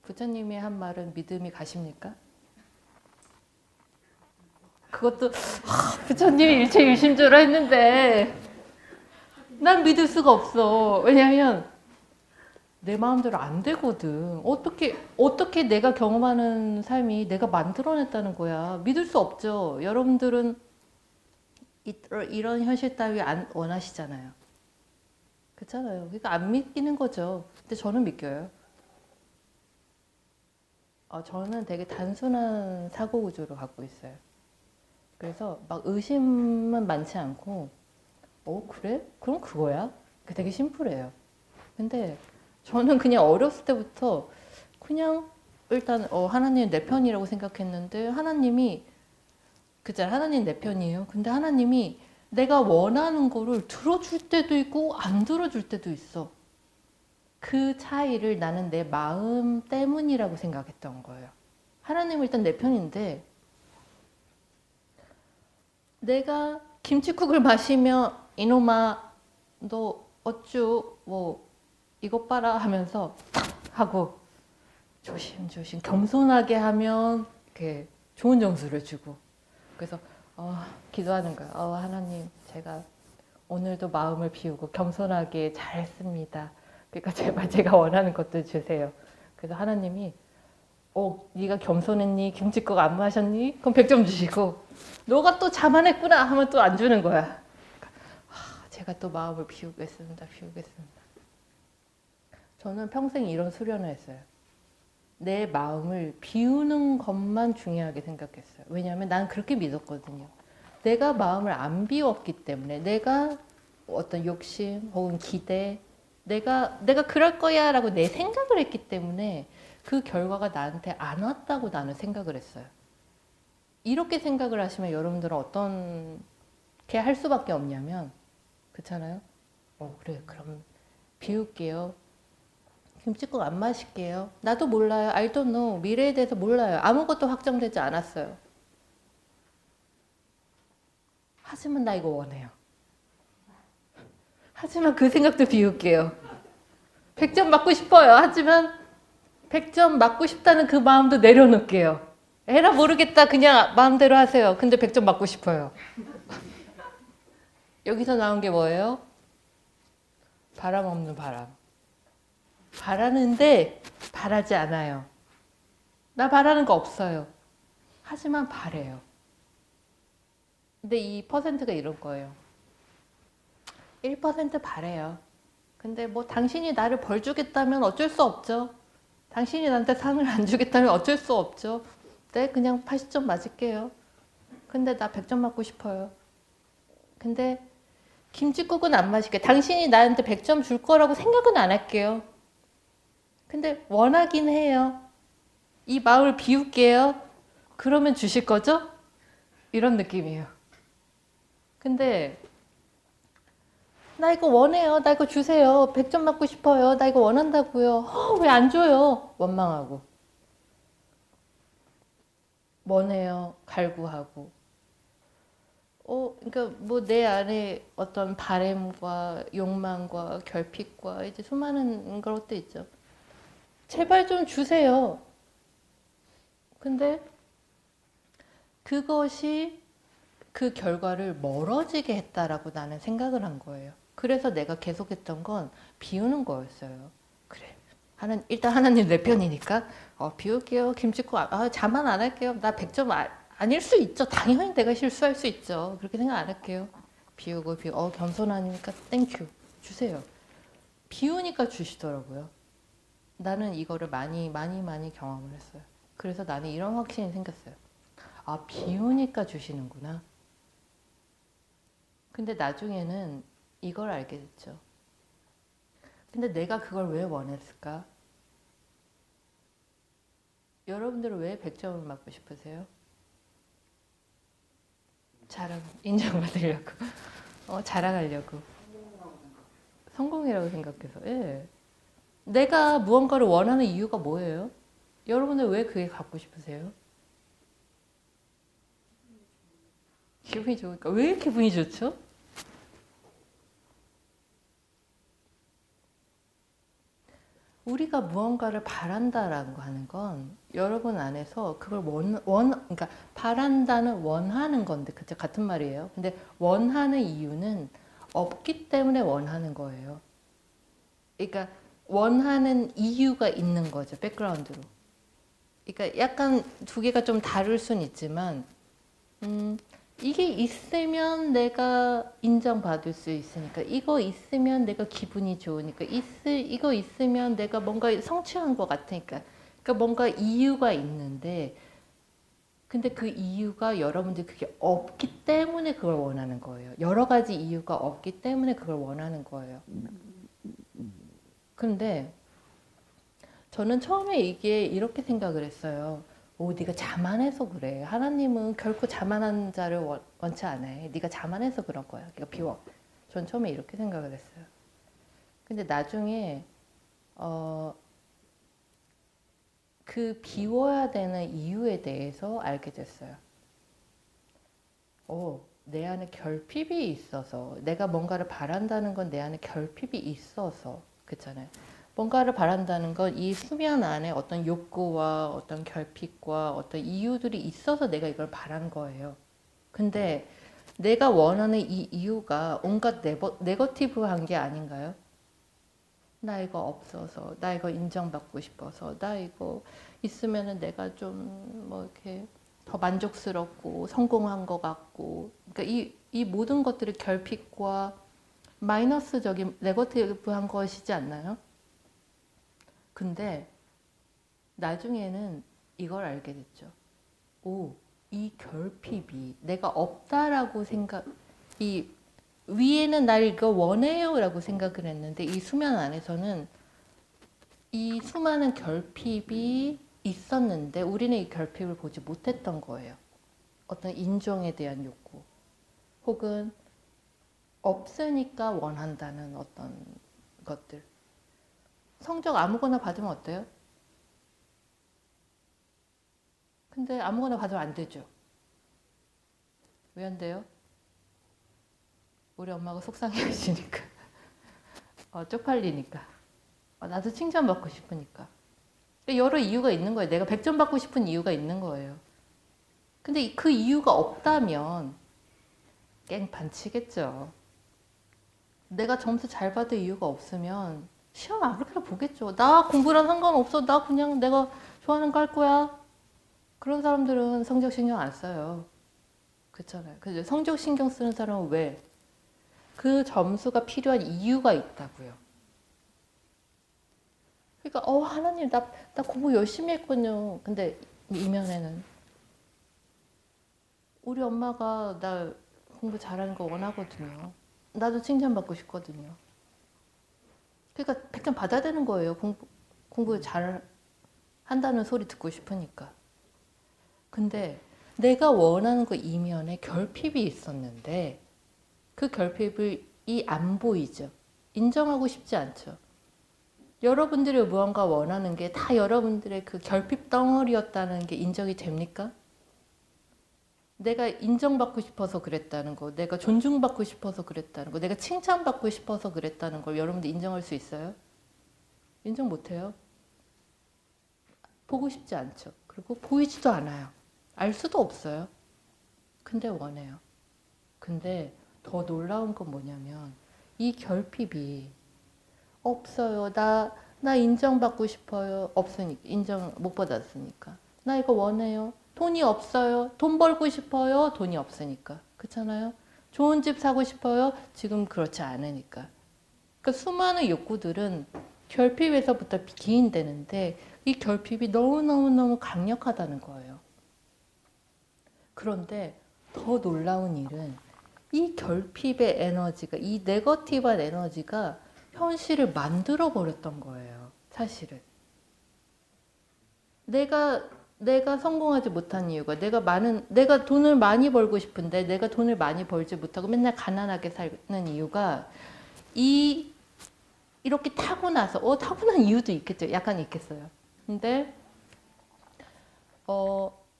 부처님이 한 말은 믿음이 가십니까? 그것도 부처님이 일체유심조라 했는데 난 믿을 수가 없어. 왜냐하면 내 마음대로 안 되거든. 어떻게 내가 경험하는 삶이 내가 만들어냈다는 거야. 믿을 수 없죠. 여러분들은 이런 현실 따위 안 원하시잖아요. 그렇잖아요. 그러니까 안 믿기는 거죠. 근데 저는 믿겨요. 저는 되게 단순한 사고 구조를 갖고 있어요. 그래서 막 의심은 많지 않고 그래? 그럼 그거야? 되게 심플해요. 근데 저는 그냥 어렸을 때부터 그냥 일단 하나님 내 편이라고 생각했는데 하나님이 하나님 내 편이에요. 근데 하나님이 내가 원하는 거를 들어줄 때도 있고 안 들어줄 때도 있어. 그 차이를 나는 내 마음 때문이라고 생각했던 거예요. 하나님은 일단 내 편인데 내가 김칫국을 마시며 이놈아 너 어쭈 뭐 이것 봐라 하면서 하고 조심조심 겸손하게 하면 이렇게 좋은 점수를 주고 그래서 기도하는 거야. 하나님 제가 오늘도 마음을 비우고 겸손하게 잘했습니다. 그러니까 제발 제가 원하는 것도 주세요. 그래서 하나님이 네가 겸손했니? 김칫국 안 마셨니? 그럼 100점 주시고 너가 또 자만했구나 하면 또 안 주는 거야. 제가 또 마음을 비우겠습니다. 저는 평생 이런 수련을 했어요. 내 마음을 비우는 것만 중요하게 생각했어요. 왜냐하면 난 그렇게 믿었거든요. 내가 마음을 안 비웠기 때문에 내가 어떤 욕심 혹은 기대 내가 그럴 거야 라고 내 생각을 했기 때문에 그 결과가 나한테 안 왔다고 나는 생각을 했어요. 이렇게 생각을 하시면 여러분들은 어떻게 할 수밖에 없냐면 그렇잖아요. 그래 그럼 비울게요. 김칫국 안 마실게요. 나도 몰라요. I don't know. 미래에 대해서 몰라요. 아무것도 확정되지 않았어요. 하지만 나 이거 원해요. 하지만 그 생각도 비울게요. 100점 맞고 싶어요. 하지만 100점 맞고 싶다는 그 마음도 내려놓을게요. 에라 모르겠다. 그냥 마음대로 하세요. 근데 100점 맞고 싶어요. 여기서 나온 게 뭐예요? 바람 없는 바람. 바라는데 바라지 않아요. 나 바라는 거 없어요. 하지만 바래요. 근데 이 퍼센트가 이런 거예요. 1% 바래요. 근데 뭐 당신이 나를 벌 주겠다면 어쩔 수 없죠. 당신이 나한테 상을 안 주겠다면 어쩔 수 없죠. 네, 그냥 80점 맞을게요. 근데 나 100점 맞고 싶어요. 근데 김칫국은 안 마실게. 당신이 나한테 100점 줄 거라고 생각은 안 할게요. 근데 원하긴 해요. 이 마음을 비울게요. 그러면 주실 거죠? 이런 느낌이에요. 근데 나 이거 원해요. 나 이거 주세요. 100점 맞고 싶어요. 나 이거 원한다고요. 왜 안 줘요? 원망하고. 원해요. 갈구하고. 그러니까 뭐 내 안에 어떤 바램과 욕망과 결핍과 이제 수많은 것도 있죠. 제발 좀 주세요. 근데 그것이 그 결과를 멀어지게 했다라고 나는 생각을 한 거예요. 그래서 내가 계속했던 건 비우는 거였어요. 그래. 일단 하나님 내 편이니까 비울게요. 김칫국 자만 안 할게요. 나 100점 아닐 수 있죠. 당연히 내가 실수할 수 있죠. 그렇게 생각 안 할게요. 비우고 겸손하니까 땡큐 주세요. 비우니까 주시더라고요. 나는 이거를 많이 경험을 했어요. 그래서 나는 이런 확신이 생겼어요. 비우니까 주시는구나. 근데 나중에는 이걸 알게 됐죠. 근데 내가 그걸 왜 원했을까? 여러분들은 왜 100점을 맞고 싶으세요? 인정받으려고. 자랑하려고. 성공이라고 생각해서. 예. 내가 무언가를 원하는 이유가 뭐예요? 여러분은 왜 그게 갖고 싶으세요? 기분이 좋으니까. 왜 이렇게 기분이 좋죠? 우리가 무언가를 바란다라고 하는 건 여러분 안에서 그걸 그러니까 바란다는 원하는 건데, 그쵸? 같은 말이에요. 근데 원하는 이유는 없기 때문에 원하는 거예요. 그러니까 원하는 이유가 있는 거죠. 백그라운드로. 그러니까 약간 두 개가 좀 다를 순 있지만 이게 있으면 내가 인정받을 수 있으니까, 이거 있으면 내가 기분이 좋으니까, 이거 있으면 내가 뭔가 성취한 것 같으니까, 그러니까 뭔가 이유가 있는데, 근데 그 이유가 여러분들 그게 없기 때문에 그걸 원하는 거예요. 여러 가지 이유가 없기 때문에 그걸 원하는 거예요. 근데 저는 처음에 이게 이렇게 생각을 했어요. 네가 자만해서 그래. 하나님은 결코 자만한 자를 원치 않아요. 네가 자만해서 그런 거야. 그러니까 비워. 전 처음에 이렇게 생각을 했어요. 근데 나중에 그 비워야 되는 이유에 대해서 알게 됐어요. 내 안에 결핍이 있어서, 내가 뭔가를 바란다는 건 내 안에 결핍이 있어서, 그렇잖아요. 뭔가를 바란다는 건 이 수면 안에 어떤 욕구와 어떤 결핍과 어떤 이유들이 있어서 내가 이걸 바란 거예요. 근데 내가 원하는 이 이유가 온갖 네거티브한 게 아닌가요? 나 이거 없어서, 나 이거 인정받고 싶어서, 나 이거 있으면은 내가 좀 뭐 이렇게 더 만족스럽고 성공한 것 같고, 그러니까 이 모든 것들이 결핍과 마이너스적인 네거티브한 것이지 않나요? 근데 나중에는 이걸 알게 됐죠. 오, 이 결핍이 내가 없다라고 이 위에는 날 이거 원해요 라고 생각을 했는데 이 수면 안에서는 이 수많은 결핍이 있었는데 우리는 이 결핍을 보지 못했던 거예요. 어떤 인정에 대한 욕구 혹은 없으니까 원한다는 어떤 것들. 성적 아무거나 받으면 어때요? 근데 아무거나 받으면 안 되죠. 왜 안 돼요? 우리 엄마가 속상해 하시니까. 쪽팔리니까. 나도 칭찬받고 싶으니까. 여러 이유가 있는 거예요. 내가 100점 받고 싶은 이유가 있는 거예요. 근데 그 이유가 없다면 깽판 치겠죠. 내가 점수 잘 받을 이유가 없으면 시험 아무렇게나 보겠죠. 나 공부랑 상관없어. 나 그냥 내가 좋아하는 거 할 거야. 그런 사람들은 성적 신경 안 써요. 그렇잖아요. 그죠? 성적 신경 쓰는 사람은 왜? 그 점수가 필요한 이유가 있다고요. 그러니까 하나님 나 공부 열심히 했거든요. 근데 이면에는 우리 엄마가 나 공부 잘하는 거 원하거든요. 나도 칭찬받고 싶거든요. 그러니까 100점 받아야 되는 거예요. 공부 잘 한다는 소리 듣고 싶으니까. 근데 내가 원하는 그 이면에 결핍이 있었는데 그 결핍을 안 보이죠. 인정하고 싶지 않죠. 여러분들이 무언가 원하는 게 다 여러분들의 그 결핍 덩어리였다는 게 인정이 됩니까? 내가 인정받고 싶어서 그랬다는 거, 내가 존중받고 싶어서 그랬다는 거, 내가 칭찬받고 싶어서 그랬다는 걸 여러분들 인정할 수 있어요? 인정 못해요. 보고 싶지 않죠. 그리고 보이지도 않아요. 알 수도 없어요. 근데 원해요. 근데 더 놀라운 건 뭐냐면 이 결핍이 없어요. 나 인정받고 싶어요. 없으니까. 인정 못 받았으니까. 나 이거 원해요. 돈이 없어요. 돈 벌고 싶어요. 돈이 없으니까. 그렇잖아요. 좋은 집 사고 싶어요. 지금 그렇지 않으니까. 그러니까 수많은 욕구들은 결핍에서부터 기인되는데 이 결핍이 너무너무너무 강력하다는 거예요. 그런데 더 놀라운 일은 이 결핍의 에너지가, 이 네거티브한 에너지가 현실을 만들어 버렸던 거예요. 사실은. 내가 성공하지 못한 이유가 내가 돈을 많이 벌고 싶은데 내가 돈을 많이 벌지 못하고 맨날 가난하게 사는 이유가 이렇게 타고나서 타고난 이유도 있겠죠. 약간 있겠어요. 근데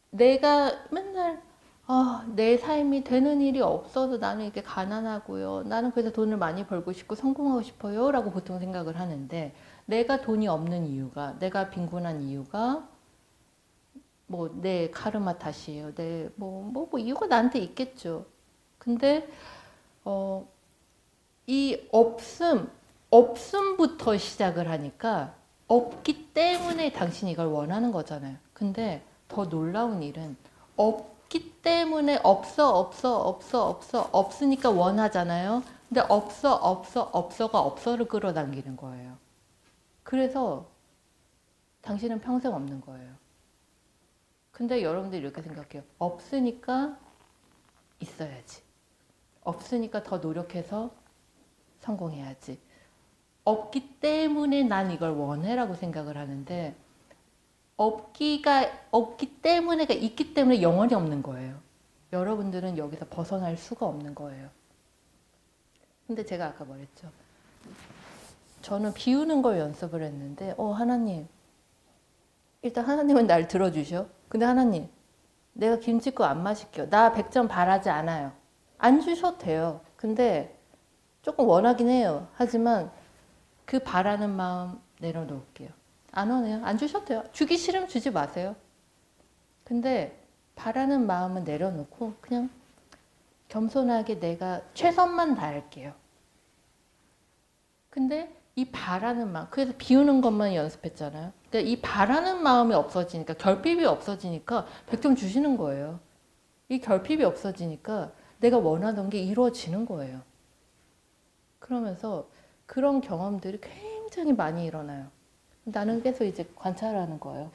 내가 맨날 내 삶이 되는 일이 없어서 나는 이렇게 가난하고요. 나는 그래서 돈을 많이 벌고 싶고 성공하고 싶어요. 라고 보통 생각을 하는데 내가 돈이 없는 이유가, 내가 빈곤한 이유가 뭐 내 카르마 탓이에요. 내 뭐 이유가 나한테 있겠죠. 근데 이 없음부터 시작을 하니까 없기 때문에 당신이 이걸 원하는 거잖아요. 근데 더 놀라운 일은 없기 때문에 없으니까 원하잖아요. 근데 없어가 없어를 끌어당기는 거예요. 그래서 당신은 평생 없는 거예요. 근데 여러분들이 이렇게 생각해요. 없으니까 있어야지. 없으니까 더 노력해서 성공해야지. 없기 때문에 난 이걸 원해라고 생각을 하는데 없기 때문에가 있기 때문에 영원히 없는 거예요. 여러분들은 여기서 벗어날 수가 없는 거예요. 근데 제가 아까 말했죠. 저는 비우는 걸 연습을 했는데 하나님 일단 하나님은 날 들어주셔. 근데 하나님 내가 김치국 안 마실게요. 나 100점 바라지 않아요. 안 주셔도 돼요. 근데 조금 원하긴 해요. 하지만 그 바라는 마음 내려놓을게요. 안 원해요. 안 주셔도 돼요. 주기 싫으면 주지 마세요. 근데 바라는 마음은 내려놓고 그냥 겸손하게 내가 최선만 다할게요. 근데 이 바라는 마음, 그래서 비우는 것만 연습했잖아요. 그러니까 이 바라는 마음이 없어지니까, 결핍이 없어지니까 100점 주시는 거예요. 이 결핍이 없어지니까 내가 원하던 게 이루어지는 거예요. 그러면서 그런 경험들이 굉장히 많이 일어나요. 나는 계속 이제 관찰하는 거예요.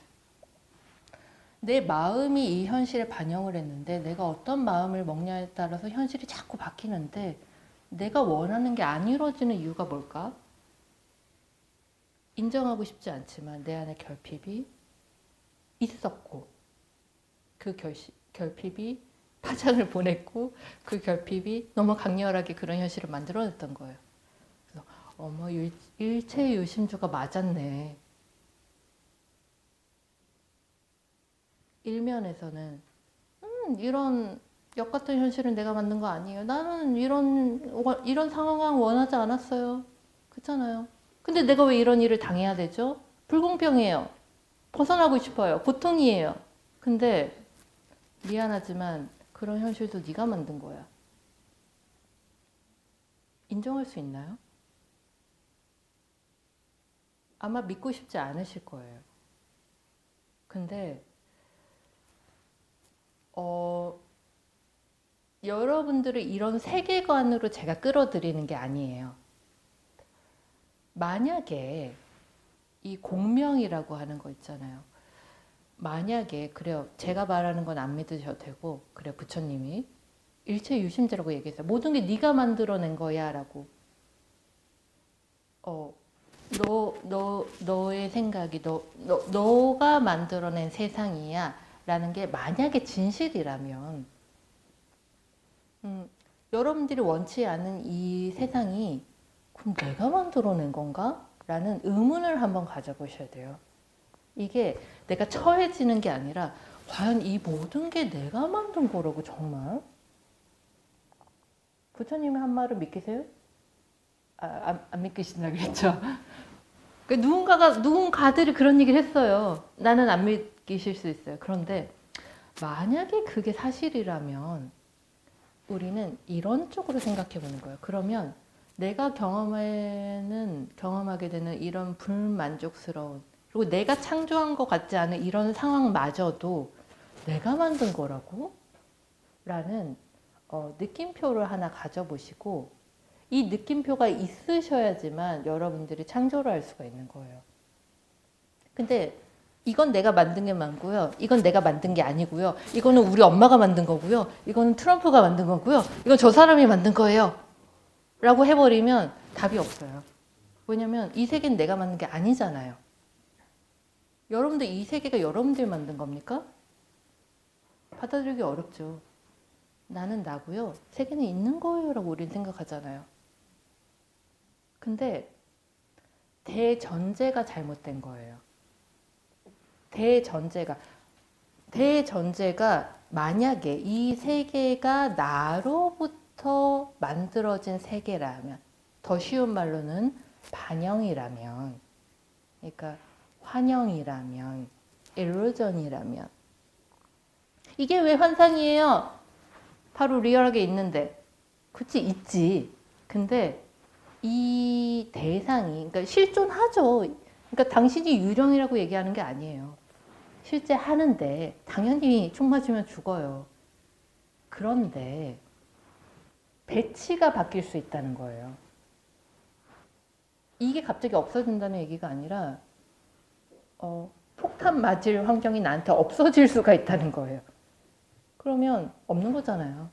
내 마음이 이 현실에 반영을 했는데 내가 어떤 마음을 먹냐에 따라서 현실이 자꾸 바뀌는데 내가 원하는 게 안 이루어지는 이유가 뭘까? 인정하고 싶지 않지만 내 안에 결핍이 있었고 그 결핍이 파장을 보냈고 그 결핍이 너무 강렬하게 그런 현실을 만들어냈던 거예요. 그래서 어머 일체유심주가 맞았네. 일면에서는 이런 역 같은 현실은 내가 만든 거 아니에요. 나는 이런 상황 원하지 않았어요. 그렇잖아요. 근데 내가 왜 이런 일을 당해야 되죠? 불공평해요. 벗어나고 싶어요. 고통이에요. 근데 미안하지만 그런 현실도 네가 만든 거야. 인정할 수 있나요? 아마 믿고 싶지 않으실 거예요. 근데 여러분들을 이런 세계관으로 제가 끌어들이는 게 아니에요. 만약에 이 공명이라고 하는 거 있잖아요. 만약에 그래요. 제가 말하는 건 안 믿으셔도 되고 그래요. 부처님이 일체유심제라고 얘기했어요. 모든 게 네가 만들어낸 거야 라고. 너의 생각이 너가 만들어낸 세상이야 라는 게 만약에 진실이라면 여러분들이 원치 않은 이 세상이 그럼 내가 만들어낸 건가? 라는 의문을 한번 가져보셔야 돼요. 이게 내가 처해지는 게 아니라 과연 이 모든 게 내가 만든 거라고 정말? 부처님이 한 말을 믿기세요? 안 믿기신다 그랬죠. 누군가들이 그런 얘기를 했어요. 나는 안 믿기실 수 있어요. 그런데 만약에 그게 사실이라면 우리는 이런 쪽으로 생각해 보는 거예요. 그러면 내가 경험하게 되는 이런 불만족스러운 그리고 내가 창조한 것 같지 않은 이런 상황마저도 내가 만든 거라고? 라는 느낌표를 하나 가져보시고 이 느낌표가 있으셔야지만 여러분들이 창조를 할 수가 있는 거예요. 근데 이건 내가 만든 게 맞고요. 이건 내가 만든 게 아니고요. 이거는 우리 엄마가 만든 거고요. 이거는 트럼프가 만든 거고요. 이건 저 사람이 만든 거예요. 라고 해버리면 답이 없어요. 왜냐면 이 세계는 내가 만든 게 아니잖아요. 여러분들 이 세계가 여러분들이 만든 겁니까? 받아들이기 어렵죠. 나는 나고요. 세계는 있는 거예요. 라고 우리는 생각하잖아요. 근데 대전제가 잘못된 거예요. 대전제가 만약에 이 세계가 나로부터 만들어진 세계라면 더 쉬운 말로는 반영이라면 그러니까 환영이라면 일루전이라면 이게 왜 환상이에요? 바로 리얼하게 있는데 그치 있지. 근데 이 대상이 그러니까 실존하죠. 그러니까 당신이 유령이라고 얘기하는 게 아니에요. 실제 하는데 당연히 총 맞으면 죽어요. 그런데 배치가 바뀔 수 있다는 거예요. 이게 갑자기 없어진다는 얘기가 아니라 폭탄 맞을 환경이 나한테 없어질 수가 있다는 거예요. 그러면 없는 거잖아요.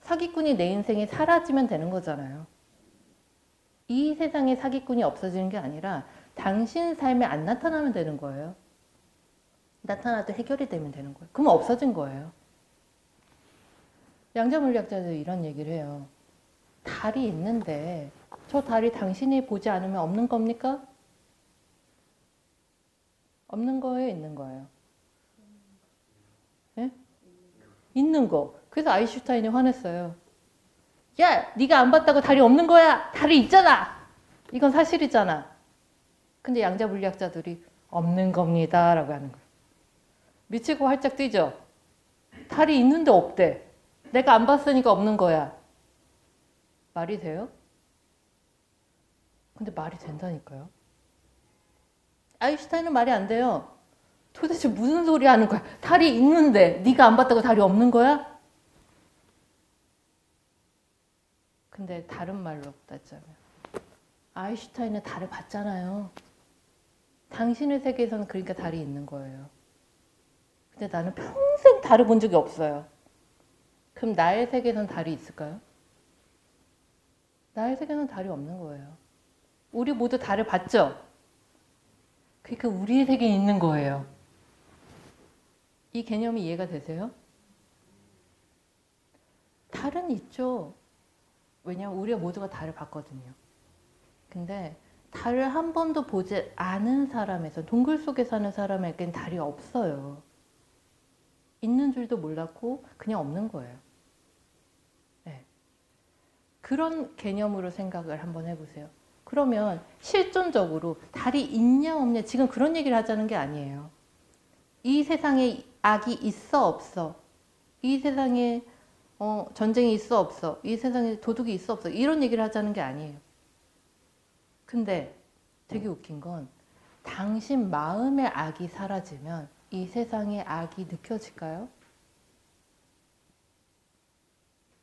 사기꾼이 내 인생에 사라지면 되는 거잖아요. 이 세상에 사기꾼이 없어지는 게 아니라 당신 삶에 안 나타나면 되는 거예요. 나타나도 해결이 되면 되는 거예요. 그럼 없어진 거예요. 양자물리학자들이 이런 얘기를 해요. 달이 있는데 저 달이 당신이 보지 않으면 없는 겁니까? 없는 거예요? 있는 거예요? 네? 있는 거. 그래서 아인슈타인이 화냈어요. 야, 네가 안 봤다고 달이 없는 거야. 달이 있잖아. 이건 사실이잖아. 근데 양자물리학자들이 없는 겁니다. 라고 하는 거예요. 미치고 활짝 뛰죠. 달이 있는데 없대. 내가 안 봤으니까 없는 거야. 말이 돼요? 근데 말이 된다니까요. 아인슈타인은 말이 안 돼요. 도대체 무슨 소리 하는 거야? 달이 있는데 네가 안 봤다고 달이 없는 거야? 근데 다른 말로 따지자면 아인슈타인은 달을 봤잖아요. 당신의 세계에서는 그러니까 달이 있는 거예요. 근데 나는 평생 달을 본 적이 없어요. 그럼 나의 세계에서는 달이 있을까요? 나의 세계에서는 달이 없는 거예요. 우리 모두 달을 봤죠? 그러니까 우리의 세계에 있는 거예요. 이 개념이 이해가 되세요? 달은 있죠. 왜냐하면 우리가 모두가 달을 봤거든요. 근데 달을 한 번도 보지 않은 사람에서, 동굴 속에 사는 사람에겐 달이 없어요. 있는 줄도 몰랐고 그냥 없는 거예요. 네. 그런 개념으로 생각을 한번 해보세요. 그러면 실존적으로 달이 있냐 없냐 지금 그런 얘기를 하자는 게 아니에요. 이 세상에 악이 있어 없어, 이 세상에 전쟁이 있어 없어, 이 세상에 도둑이 있어 없어, 이런 얘기를 하자는 게 아니에요. 근데 되게 웃긴 건 당신 마음의 악이 사라지면 이 세상에 악이 느껴질까요?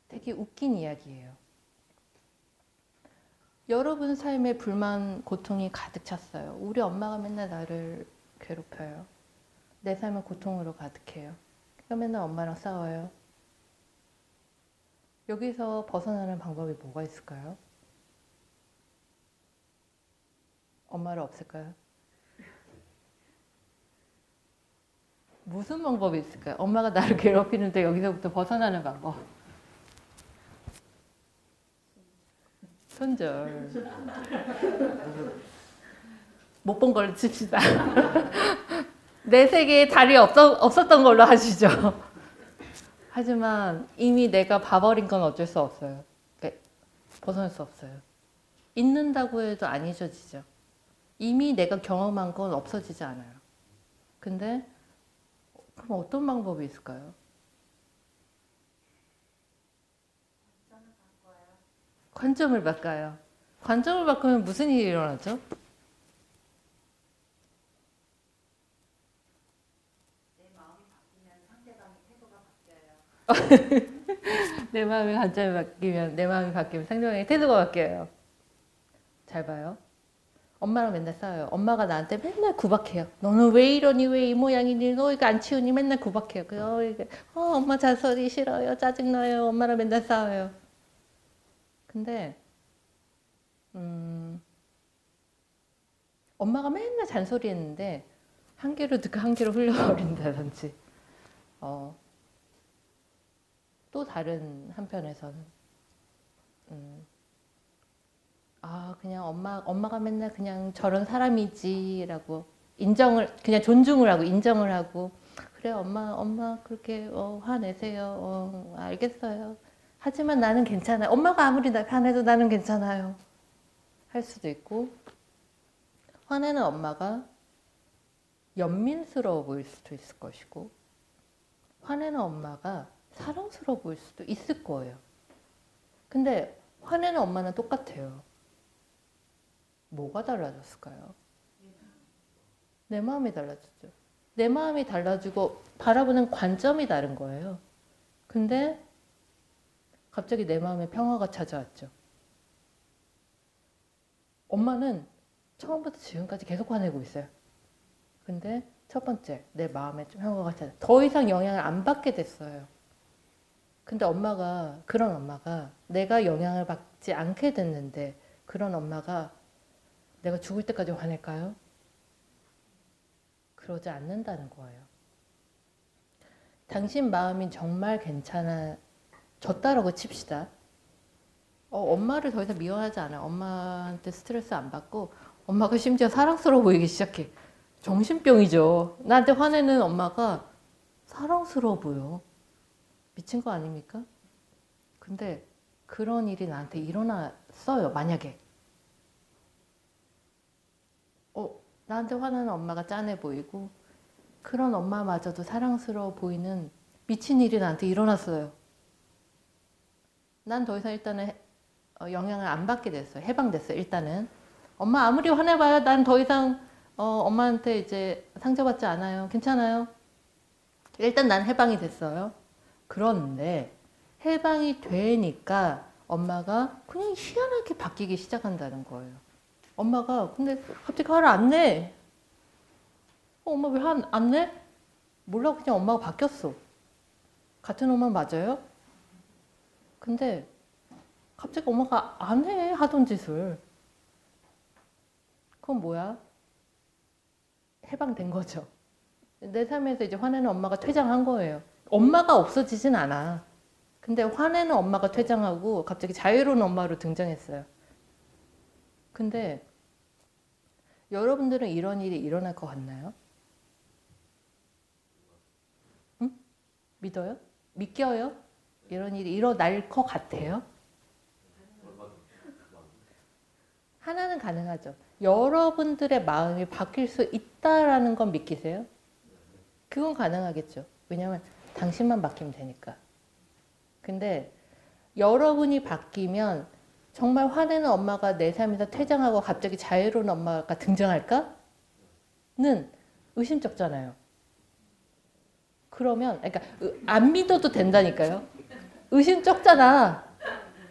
되게 웃긴 이야기예요. 여러분 삶에 불만, 고통이 가득 찼어요. 우리 엄마가 맨날 나를 괴롭혀요. 내 삶은 고통으로 가득해요. 그러니까 맨날 엄마랑 싸워요. 여기서 벗어나는 방법이 뭐가 있을까요? 엄마를 없앨까요? 무슨 방법이 있을까요? 엄마가 나를 괴롭히는데 여기서부터 벗어나는 방법. 손절. 못 본 걸로 칩시다. 내 세계에 달이 없었던 걸로 하시죠. 하지만 이미 내가 봐버린 건 어쩔 수 없어요. 그러니까 벗어날 수 없어요. 있는다고 해도 안 잊어지죠. 이미 내가 경험한 건 없어지지 않아요. 근데 그럼 어떤 방법이 있을까요? 관점을 바꿔요. 관점을 바꾸면 무슨 일이 일어나죠? 내 마음이 바뀌면 상대방의 태도가 바뀌어요. 내 마음의 관점이 바뀌면, 내 마음이 바뀌면 상대방의 태도가 바뀌어요. 잘 봐요. 엄마랑 맨날 싸워요. 엄마가 나한테 맨날 구박해요. 너는 왜 이러니? 왜 이 모양이니? 너 이거 안 치우니? 맨날 구박해요. 엄마 잔소리 싫어요. 짜증나요. 엄마랑 맨날 싸워요. 근데 엄마가 맨날 잔소리했는데 한 개로 듣고 한 개로 흘려버린다든지 또 다른 한편에서는 그냥 엄마가 맨날 그냥 저런 사람이지라고 그냥 존중을 하고 인정을 하고, 그래 엄마 그렇게 화내세요. 알겠어요. 하지만 나는 괜찮아요. 엄마가 아무리 화내도 나는 괜찮아요. 할 수도 있고, 화내는 엄마가 연민스러워 보일 수도 있을 것이고, 화내는 엄마가 사랑스러워 보일 수도 있을 거예요. 근데 화내는 엄마는 똑같아요. 뭐가 달라졌을까요? 내 마음이 달라졌죠. 내 마음이 달라지고 바라보는 관점이 다른 거예요. 근데 갑자기 내 마음에 평화가 찾아왔죠. 엄마는 처음부터 지금까지 계속 화내고 있어요. 근데 첫 번째, 내 마음에 좀 평화가 찾아. 더 이상 영향을 안 받게 됐어요. 근데 그런 엄마가 내가 영향을 받지 않게 됐는데, 그런 엄마가 내가 죽을 때까지 화낼까요? 그러지 않는다는 거예요. 당신 마음이 정말 괜찮아졌다라고 칩시다. 엄마를 더 이상 미워하지 않아요. 엄마한테 스트레스 안 받고, 엄마가 심지어 사랑스러워 보이기 시작해. 정신병이죠. 나한테 화내는 엄마가 사랑스러워 보여. 미친 거 아닙니까? 근데 그런 일이 나한테 일어났어요. 만약에 나한테 화나는 엄마가 짠해 보이고, 그런 엄마마저도 사랑스러워 보이는 미친 일이 나한테 일어났어요. 난 더 이상 일단은 영향을 안 받게 됐어요. 해방됐어요. 일단은 엄마 아무리 화내봐요. 난 더 이상 엄마한테 이제 상처받지 않아요. 괜찮아요. 일단 난 해방이 됐어요. 그런데 해방이 되니까 엄마가 그냥 희한하게 바뀌기 시작한다는 거예요. 엄마가 근데 갑자기 화를 안 내. 엄마 왜 화 안 내? 몰라, 그냥 엄마가 바뀌었어. 같은 엄마 맞아요? 근데 갑자기 엄마가 안 해, 하던 짓을. 그건 뭐야? 해방된 거죠. 내 삶에서 이제 화내는 엄마가 퇴장한 거예요. 엄마가 없어지진 않아. 근데 화내는 엄마가 퇴장하고 갑자기 자유로운 엄마로 등장했어요. 근데 여러분들은 이런 일이 일어날 것 같나요? 응? 믿어요? 믿겨요? 이런 일이 일어날 것 같아요? 하나는 가능하죠. 여러분들의 마음이 바뀔 수 있다라는 건 믿기세요? 그건 가능하겠죠. 왜냐하면 당신만 바뀌면 되니까. 근데 여러분이 바뀌면 정말 화내는 엄마가 내 삶에서 퇴장하고 갑자기 자유로운 엄마가 등장할까? 는 의심쩍잖아요. 그러면 그러니까 안 믿어도 된다니까요. 의심쩍잖아.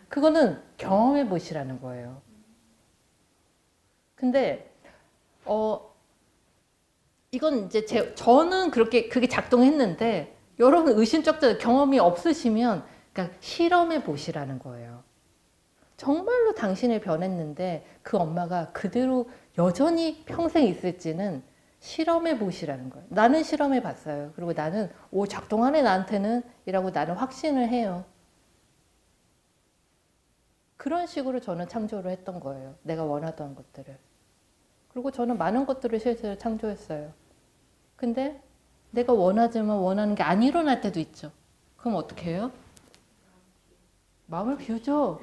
그거는 경험해 보시라는 거예요. 근데 이건 이제 저는 그게 작동했는데 여러분 의심쩍잖아요. 경험이 없으시면 그러니까 실험해 보시라는 거예요. 정말로 당신이 변했는데 그 엄마가 그대로 여전히 평생 있을지는 실험해 보시라는 거예요. 나는 실험해 봤어요. 그리고 나는 작동하네 나한테는 이라고 나는 확신을 해요. 그런 식으로 저는 창조를 했던 거예요. 내가 원하던 것들을. 그리고 저는 많은 것들을 실제로 창조했어요. 근데 내가 원하지만 원하는 게 안 일어날 때도 있죠. 그럼 어떻게 해요? 마음을 비우죠.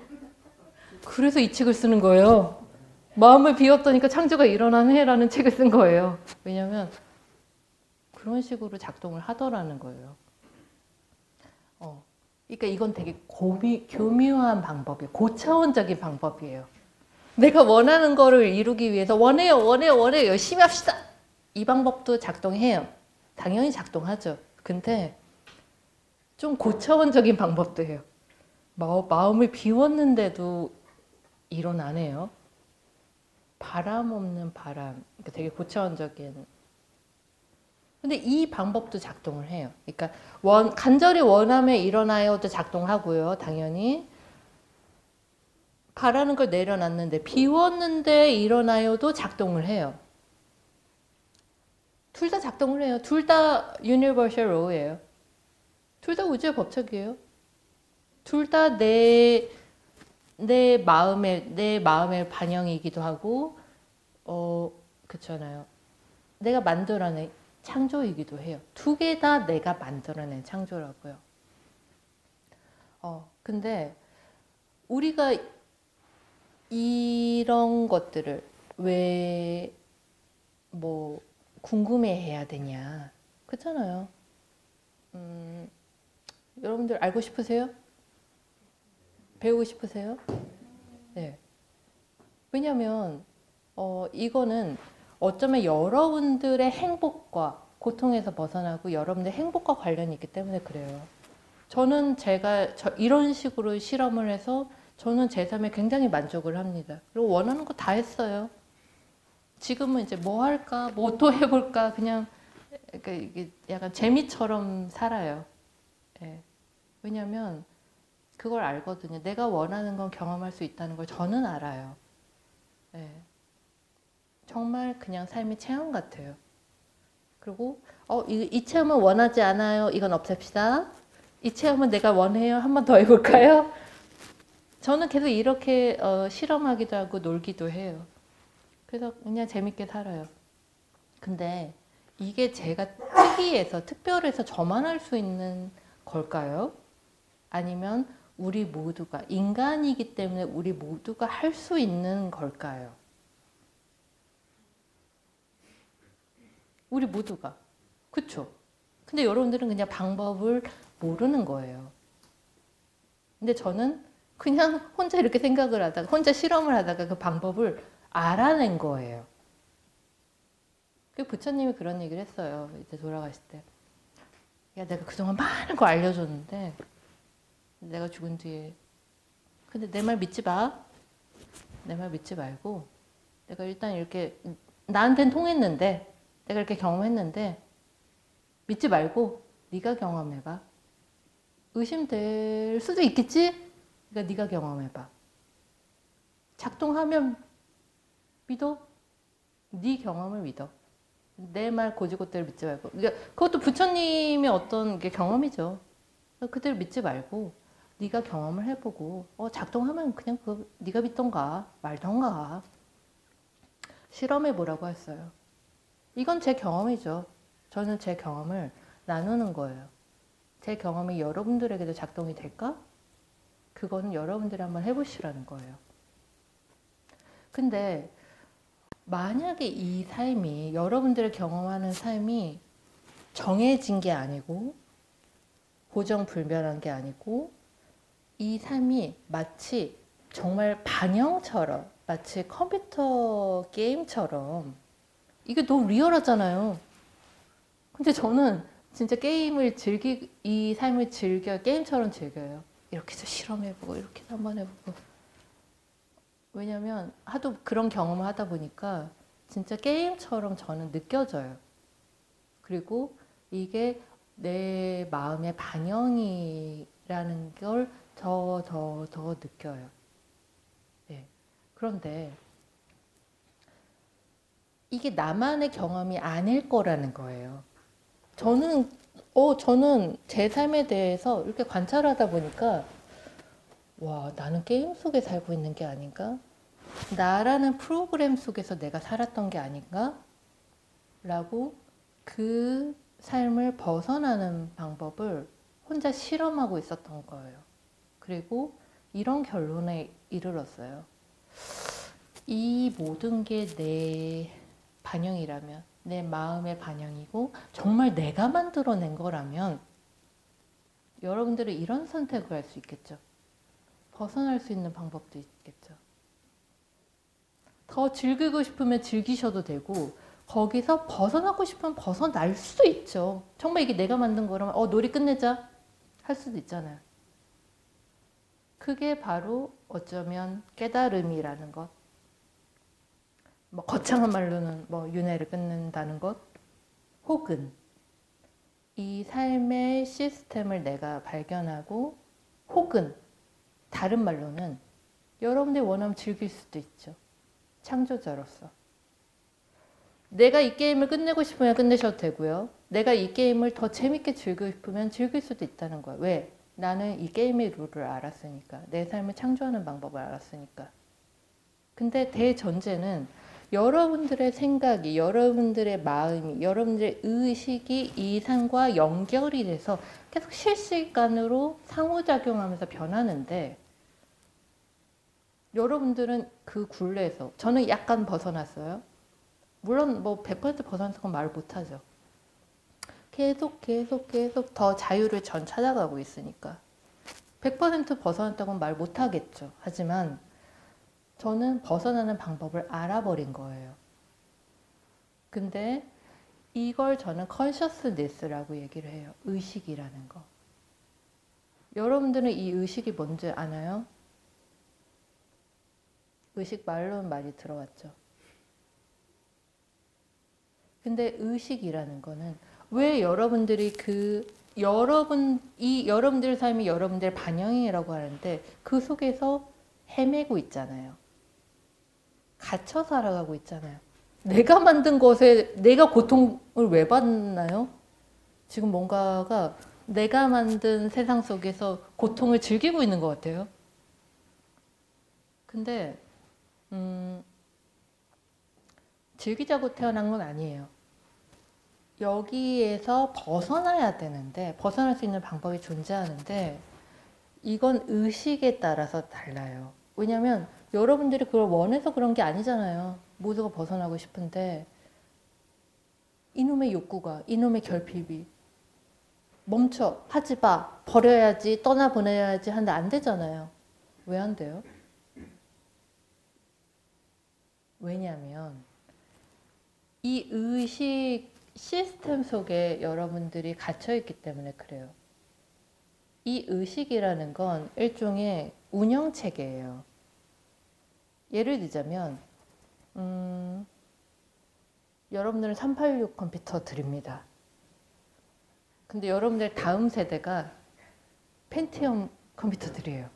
그래서 이 책을 쓰는 거예요. 마음을 비웠더니까 창조가 일어나네 라는 책을 쓴 거예요. 왜냐하면 그런 식으로 작동을 하더라는 거예요. 그러니까 이건 되게 교묘한 방법이에요. 고차원적인 방법이에요. 내가 원하는 거를 이루기 위해서 원해요 열심히 합시다. 이 방법도 작동해요. 당연히 작동하죠. 근데 좀 고차원적인 방법도 해요. 마음을 비웠는데도 일어나네요. 바람 없는 바람. 그러니까 되게 고차원적인. 근데 이 방법도 작동을 해요. 그러니까 간절히 원하면 일어나요도 작동하고요. 당연히. 바라는 걸 내려놨는데 비웠는데 일어나요도 작동을 해요. 둘 다 작동을 해요. 둘 다 universal law예요. 둘 다 우주의 법칙이에요. 둘 다 내 마음의 반영이기도 하고, 그렇잖아요. 내가 만들어낸 창조이기도 해요. 두 개 다 내가 만들어낸 창조라고요. 근데 우리가 이런 것들을 왜 궁금해해야 되냐? 그렇잖아요. 여러분들 알고 싶으세요? 배우고 싶으세요? 네. 왜냐하면 이거는 어쩌면 여러분들의 행복과 고통에서 벗어나고 여러분들의 행복과 관련이 있기 때문에 그래요. 저는 이런 식으로 실험을 해서 저는 제 삶에 굉장히 만족을 합니다. 그리고 원하는 거 다 했어요. 지금은 이제 뭐 할까, 뭐 또 해볼까, 그냥 이게 약간 재미처럼 살아요. 네. 왜냐하면 그걸 알거든요. 내가 원하는 건 경험할 수 있다는 걸 저는 알아요. 네. 정말 그냥 삶의 체험 같아요. 그리고 이 체험은 원하지 않아요. 이건 없앱시다. 이 체험은 내가 원해요. 한 번 더 해볼까요? 저는 계속 이렇게 실험하기도 하고 놀기도 해요. 그래서 그냥 재밌게 살아요. 근데 이게 제가 특별해서 저만 할 수 있는 걸까요? 아니면 우리 모두가 인간이기 때문에 우리 모두가 할 수 있는 걸까요? 우리 모두가. 그쵸? 근데 여러분들은 그냥 방법을 모르는 거예요. 근데 저는 그냥 혼자 이렇게 생각을 하다가 혼자 실험을 하다가 그 방법을 알아낸 거예요. 그 부처님이 그런 얘기를 했어요. 이제 돌아가실 때. 야, 내가 그동안 많은 거 알려줬는데 내가 죽은 뒤에 근데 내 말 믿지 마. 내 말 믿지 말고 내가 일단 이렇게 나한테는 통했는데 내가 이렇게 경험했는데 믿지 말고 네가 경험해봐. 의심될 수도 있겠지? 그러니까 네가 경험해봐. 작동하면 믿어. 네 경험을 믿어. 내 말 고지고대로 믿지 말고. 그러니까 그것도 부처님의 어떤 게 경험이죠. 그대로 믿지 말고 네가 경험을 해보고 작동하면 그냥 네가 믿던가 말던가 실험해보라고 했어요. 이건 제 경험이죠. 저는 제 경험을 나누는 거예요. 제 경험이 여러분들에게도 작동이 될까? 그거는 여러분들이 한번 해보시라는 거예요. 근데 만약에 이 삶이 여러분들이 경험하는 삶이 정해진 게 아니고 고정불변한 게 아니고 이 삶이 마치 정말 반영처럼 마치 컴퓨터 게임처럼 이게 너무 리얼하잖아요. 근데 저는 진짜 이 삶을 게임처럼 즐겨요. 이렇게 해서 실험해보고 이렇게 해서 한번 해보고. 왜냐면 하도 그런 경험을 하다 보니까 진짜 게임처럼 저는 느껴져요. 그리고 이게 내 마음의 반영이라는 걸 더 느껴요. 네. 그런데 이게 나만의 경험이 아닐 거라는 거예요. 저는 제 삶에 대해서 이렇게 관찰하다 보니까 와, 나는 게임 속에 살고 있는 게 아닌가? 나라는 프로그램 속에서 내가 살았던 게 아닌가? 라고 그 삶을 벗어나는 방법을 혼자 실험하고 있었던 거예요. 그리고 이런 결론에 이르렀어요. 이 모든 게 내 반영이라면, 내 마음의 반영이고 정말 내가 만들어낸 거라면 여러분들은 이런 선택을 할 수 있겠죠. 벗어날 수 있는 방법도 있겠죠. 더 즐기고 싶으면 즐기셔도 되고 거기서 벗어나고 싶으면 벗어날 수도 있죠. 정말 이게 내가 만든 거라면 놀이 끝내자 할 수도 있잖아요. 그게 바로 어쩌면 깨달음이라는 것. 거창한 말로는 윤회를 끊는다는 것. 혹은 이 삶의 시스템을 내가 발견하고 혹은 다른 말로는 여러분들이 원하면 즐길 수도 있죠. 창조자로서. 내가 이 게임을 끝내고 싶으면 끝내셔도 되고요. 내가 이 게임을 더 재밌게 즐기고 싶으면 즐길 수도 있다는 거예요. 왜? 나는 이 게임의 룰을 알았으니까. 내 삶을 창조하는 방법을 알았으니까. 근데 대전제는 여러분들의 생각이, 여러분들의 마음이, 여러분들의 의식이 이 삶과 연결이 돼서 계속 실시간으로 상호작용하면서 변하는데 여러분들은 그 굴레에서 저는 약간 벗어났어요. 물론 100% 벗어났다고 말 못하죠. 계속 더 자유를 전 찾아가고 있으니까 100% 벗어났다고는 말 못하겠죠. 하지만 저는 벗어나는 방법을 알아버린 거예요. 근데 이걸 저는 컨셔스니스라고 얘기를 해요. 의식이라는 거. 여러분들은 이 의식이 뭔지 아나요? 의식 말로는 많이 들어왔죠. 근데 의식이라는 거는 왜 여러분들이 여러분들의 삶이 여러분들의 반영이라고 하는데 그 속에서 헤매고 있잖아요. 갇혀 살아가고 있잖아요. 내가 만든 것에 내가 고통을 왜 받나요? 지금 뭔가가 내가 만든 세상 속에서 고통을 즐기고 있는 것 같아요. 근데 즐기자고 태어난 건 아니에요. 여기에서 벗어나야 되는데 벗어날 수 있는 방법이 존재하는데 이건 의식에 따라서 달라요. 왜냐하면 여러분들이 그걸 원해서 그런 게 아니잖아요. 모두가 벗어나고 싶은데 이놈의 욕구가, 이놈의 결핍이 멈춰, 하지 마, 버려야지, 떠나보내야지 하는데 안 되잖아요. 왜 안 돼요? 왜냐하면 이 의식 시스템 속에 여러분들이 갇혀있기 때문에 그래요. 이 의식이라는 건 일종의 운영체계예요. 예를 들자면 여러분들은 386 컴퓨터 드립니다. 근데 여러분들 다음 세대가 펜티엄 컴퓨터들이에요.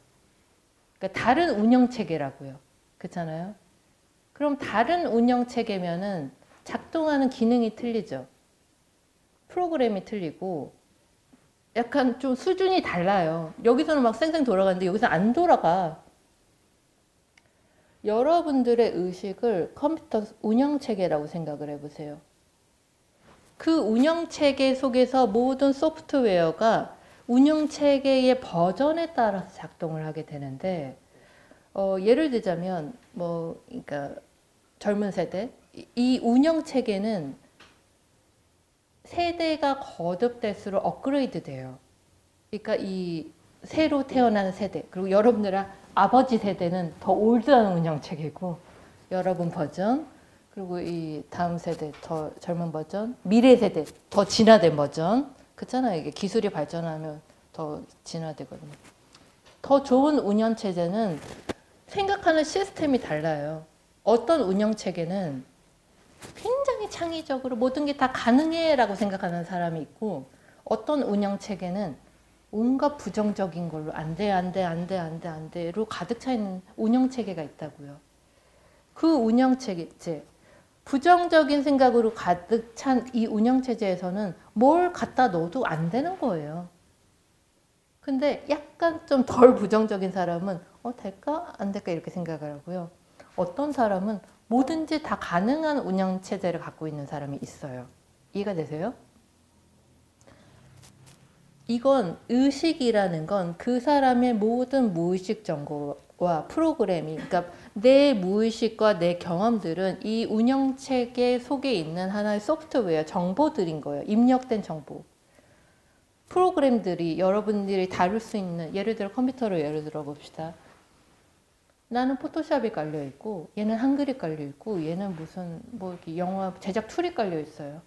그러니까 다른 운영체계라고요. 그렇잖아요? 그럼 다른 운영체계면은 작동하는 기능이 틀리죠. 프로그램이 틀리고 약간 좀 수준이 달라요. 여기서는 막 쌩쌩 돌아가는데 여기서 안 돌아가. 여러분들의 의식을 컴퓨터 운영체계라고 생각을 해보세요. 그 운영체계 속에서 모든 소프트웨어가 운영체계의 버전에 따라서 작동을 하게 되는데 예를 들자면 그러니까 젊은 세대 이 운영체계는 세대가 거듭될수록 업그레이드 돼요. 그러니까 이 새로 태어나는 세대 그리고 여러분들의 아버지 세대는 더 올드한 운영체계고 여러분 버전 그리고 이 다음 세대 더 젊은 버전 미래 세대 더 진화된 버전 그렇잖아요. 이게 기술이 발전하면 더 진화되거든요. 더 좋은 운영체제는 생각하는 시스템이 달라요. 어떤 운영체계는 굉장히 창의적으로 모든 게 다 가능해 라고 생각하는 사람이 있고 어떤 운영체계는 온갖 부정적인 걸로 안 돼로 가득 차 있는 운영체계가 있다고요. 그 운영체계, 부정적인 생각으로 가득 찬 이 운영체제에서는 뭘 갖다 넣어도 안 되는 거예요. 근데 약간 좀 덜 부정적인 사람은 될까? 안 될까? 이렇게 생각을 하고요. 어떤 사람은 뭐든지 다 가능한 운영체제를 갖고 있는 사람이 있어요. 이해가 되세요? 이건 의식이라는 건 그 사람의 모든 무의식 정보와 프로그램이 그러니까 내 무의식과 내 경험들은 이 운영체계 속에 있는 하나의 소프트웨어 정보들인 거예요. 입력된 정보. 프로그램들이 여러분들이 다룰 수 있는 예를 들어 컴퓨터로 예를 들어 봅시다. 나는 포토샵이 깔려 있고 얘는 한글이 깔려 있고 얘는 무슨 이렇게 영화 제작 툴이 깔려 있어요.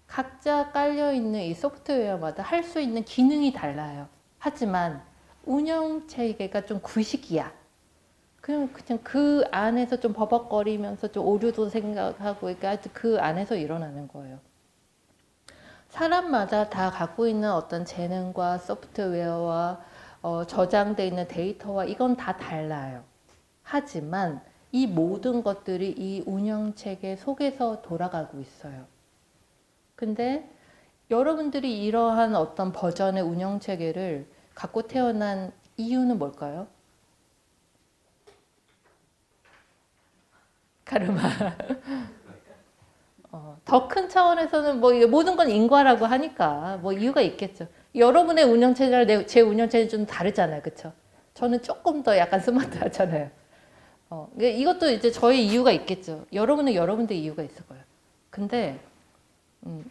각자 깔려 있는 이 소프트웨어마다 할 수 있는 기능이 달라요. 하지만 운영 체계가 좀 구식이야. 그냥 그 안에서 좀 버벅거리면서 좀 오류도 생각하고 그러니까 그 안에서 일어나는 거예요. 사람마다 다 갖고 있는 어떤 재능과 소프트웨어와 저장되어 있는 데이터와 이건 다 달라요. 하지만 이 모든 것들이 이 운영체계 속에서 돌아가고 있어요. 근데 여러분들이 이러한 어떤 버전의 운영체계를 갖고 태어난 이유는 뭘까요? 카르마. 더 큰 차원에서는 모든 건 인과라고 하니까 이유가 있겠죠. 여러분의 운영체제랑 제 운영체제는 좀 다르잖아요. 그렇죠? 저는 조금 더 약간 스마트하잖아요. 이것도 이제 저의 이유가 있겠죠. 여러분은 여러분들 이유가 있을 거예요. 근데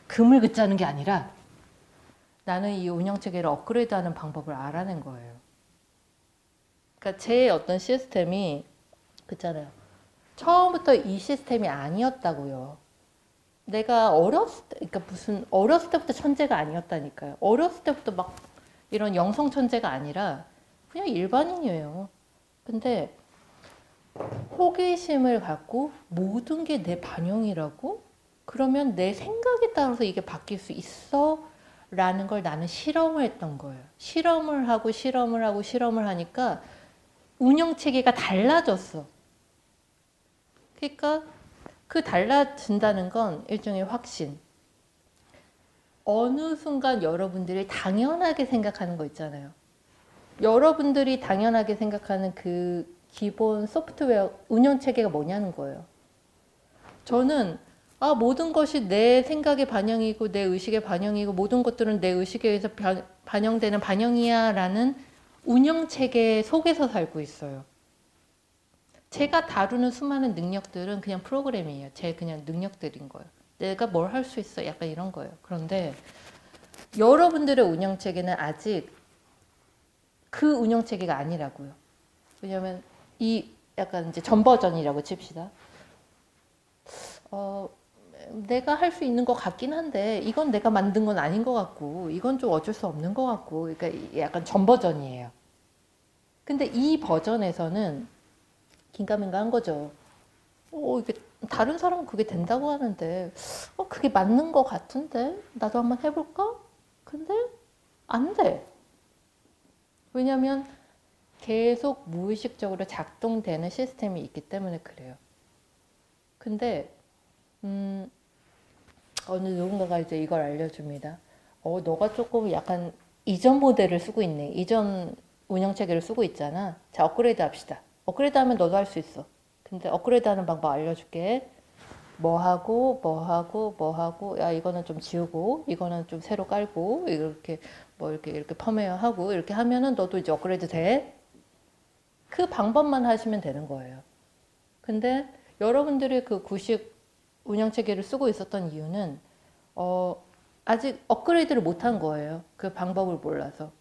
금을 긋자는 게 아니라 나는 이 운영체계를 업그레이드하는 방법을 알아낸 거예요. 그러니까 제 어떤 시스템이 그렇잖아요. 처음부터 이 시스템이 아니었다고요. 내가 어렸을 때부터 천재가 아니었다니까요. 어렸을 때부터 막 이런 영성 천재가 아니라 그냥 일반인이에요. 근데 호기심을 갖고 모든 게 내 반영이라고? 그러면 내 생각에 따라서 이게 바뀔 수 있어? 라는 걸 나는 실험을 했던 거예요. 실험을 하고 하니까 운영체계가 달라졌어. 그러니까 그 달라진다는 건 일종의 확신. 어느 순간 여러분들이 당연하게 생각하는 거 있잖아요. 여러분들이 당연하게 생각하는 그 기본 소프트웨어 운영체계가 뭐냐는 거예요. 저는 모든 것이 내 생각의 반영이고 내 의식의 반영이고 모든 것들은 내 의식에 의해서 반영되는 반영이야 라는 운영체계 속에서 살고 있어요. 제가 다루는 수많은 능력들은 그냥 프로그램이에요. 제 그냥 능력들인 거예요. 내가 뭘 할 수 있어? 약간 이런 거예요. 그런데 여러분들의 운영체계는 아직 그 운영체계가 아니라고요. 왜냐하면 이 약간 이제 전 버전이라고 칩시다. 내가 할 수 있는 것 같긴 한데 이건 내가 만든 건 아닌 것 같고 이건 좀 어쩔 수 없는 것 같고 그러니까 약간 전 버전이에요. 근데 이 버전에서는 긴가민가한 거죠. 이게 다른 사람은 그게 된다고 하는데 그게 맞는 것 같은데 나도 한번 해볼까? 근데 안 돼. 왜냐면 계속 무의식적으로 작동되는 시스템이 있기 때문에 그래요. 근데 어느 누군가가 이제 이걸 알려줍니다. 너가 조금 약간 이전 모델을 쓰고 있네. 이전 운영체계를 쓰고 있잖아. 자, 업그레이드 합시다. 업그레이드 하면 너도 할 수 있어. 근데 업그레이드 하는 방법 알려줄게. 뭐 하고, 뭐 하고, 뭐 하고, 야, 이거는 좀 지우고, 이거는 좀 새로 깔고, 이렇게, 뭐, 이렇게 펌웨어 하고, 이렇게 하면은 너도 이제 업그레이드 돼. 그 방법만 하시면 되는 거예요. 근데 여러분들이 그 구식 운영체계를 쓰고 있었던 이유는 아직 업그레이드를 못한 거예요. 그 방법을 몰라서.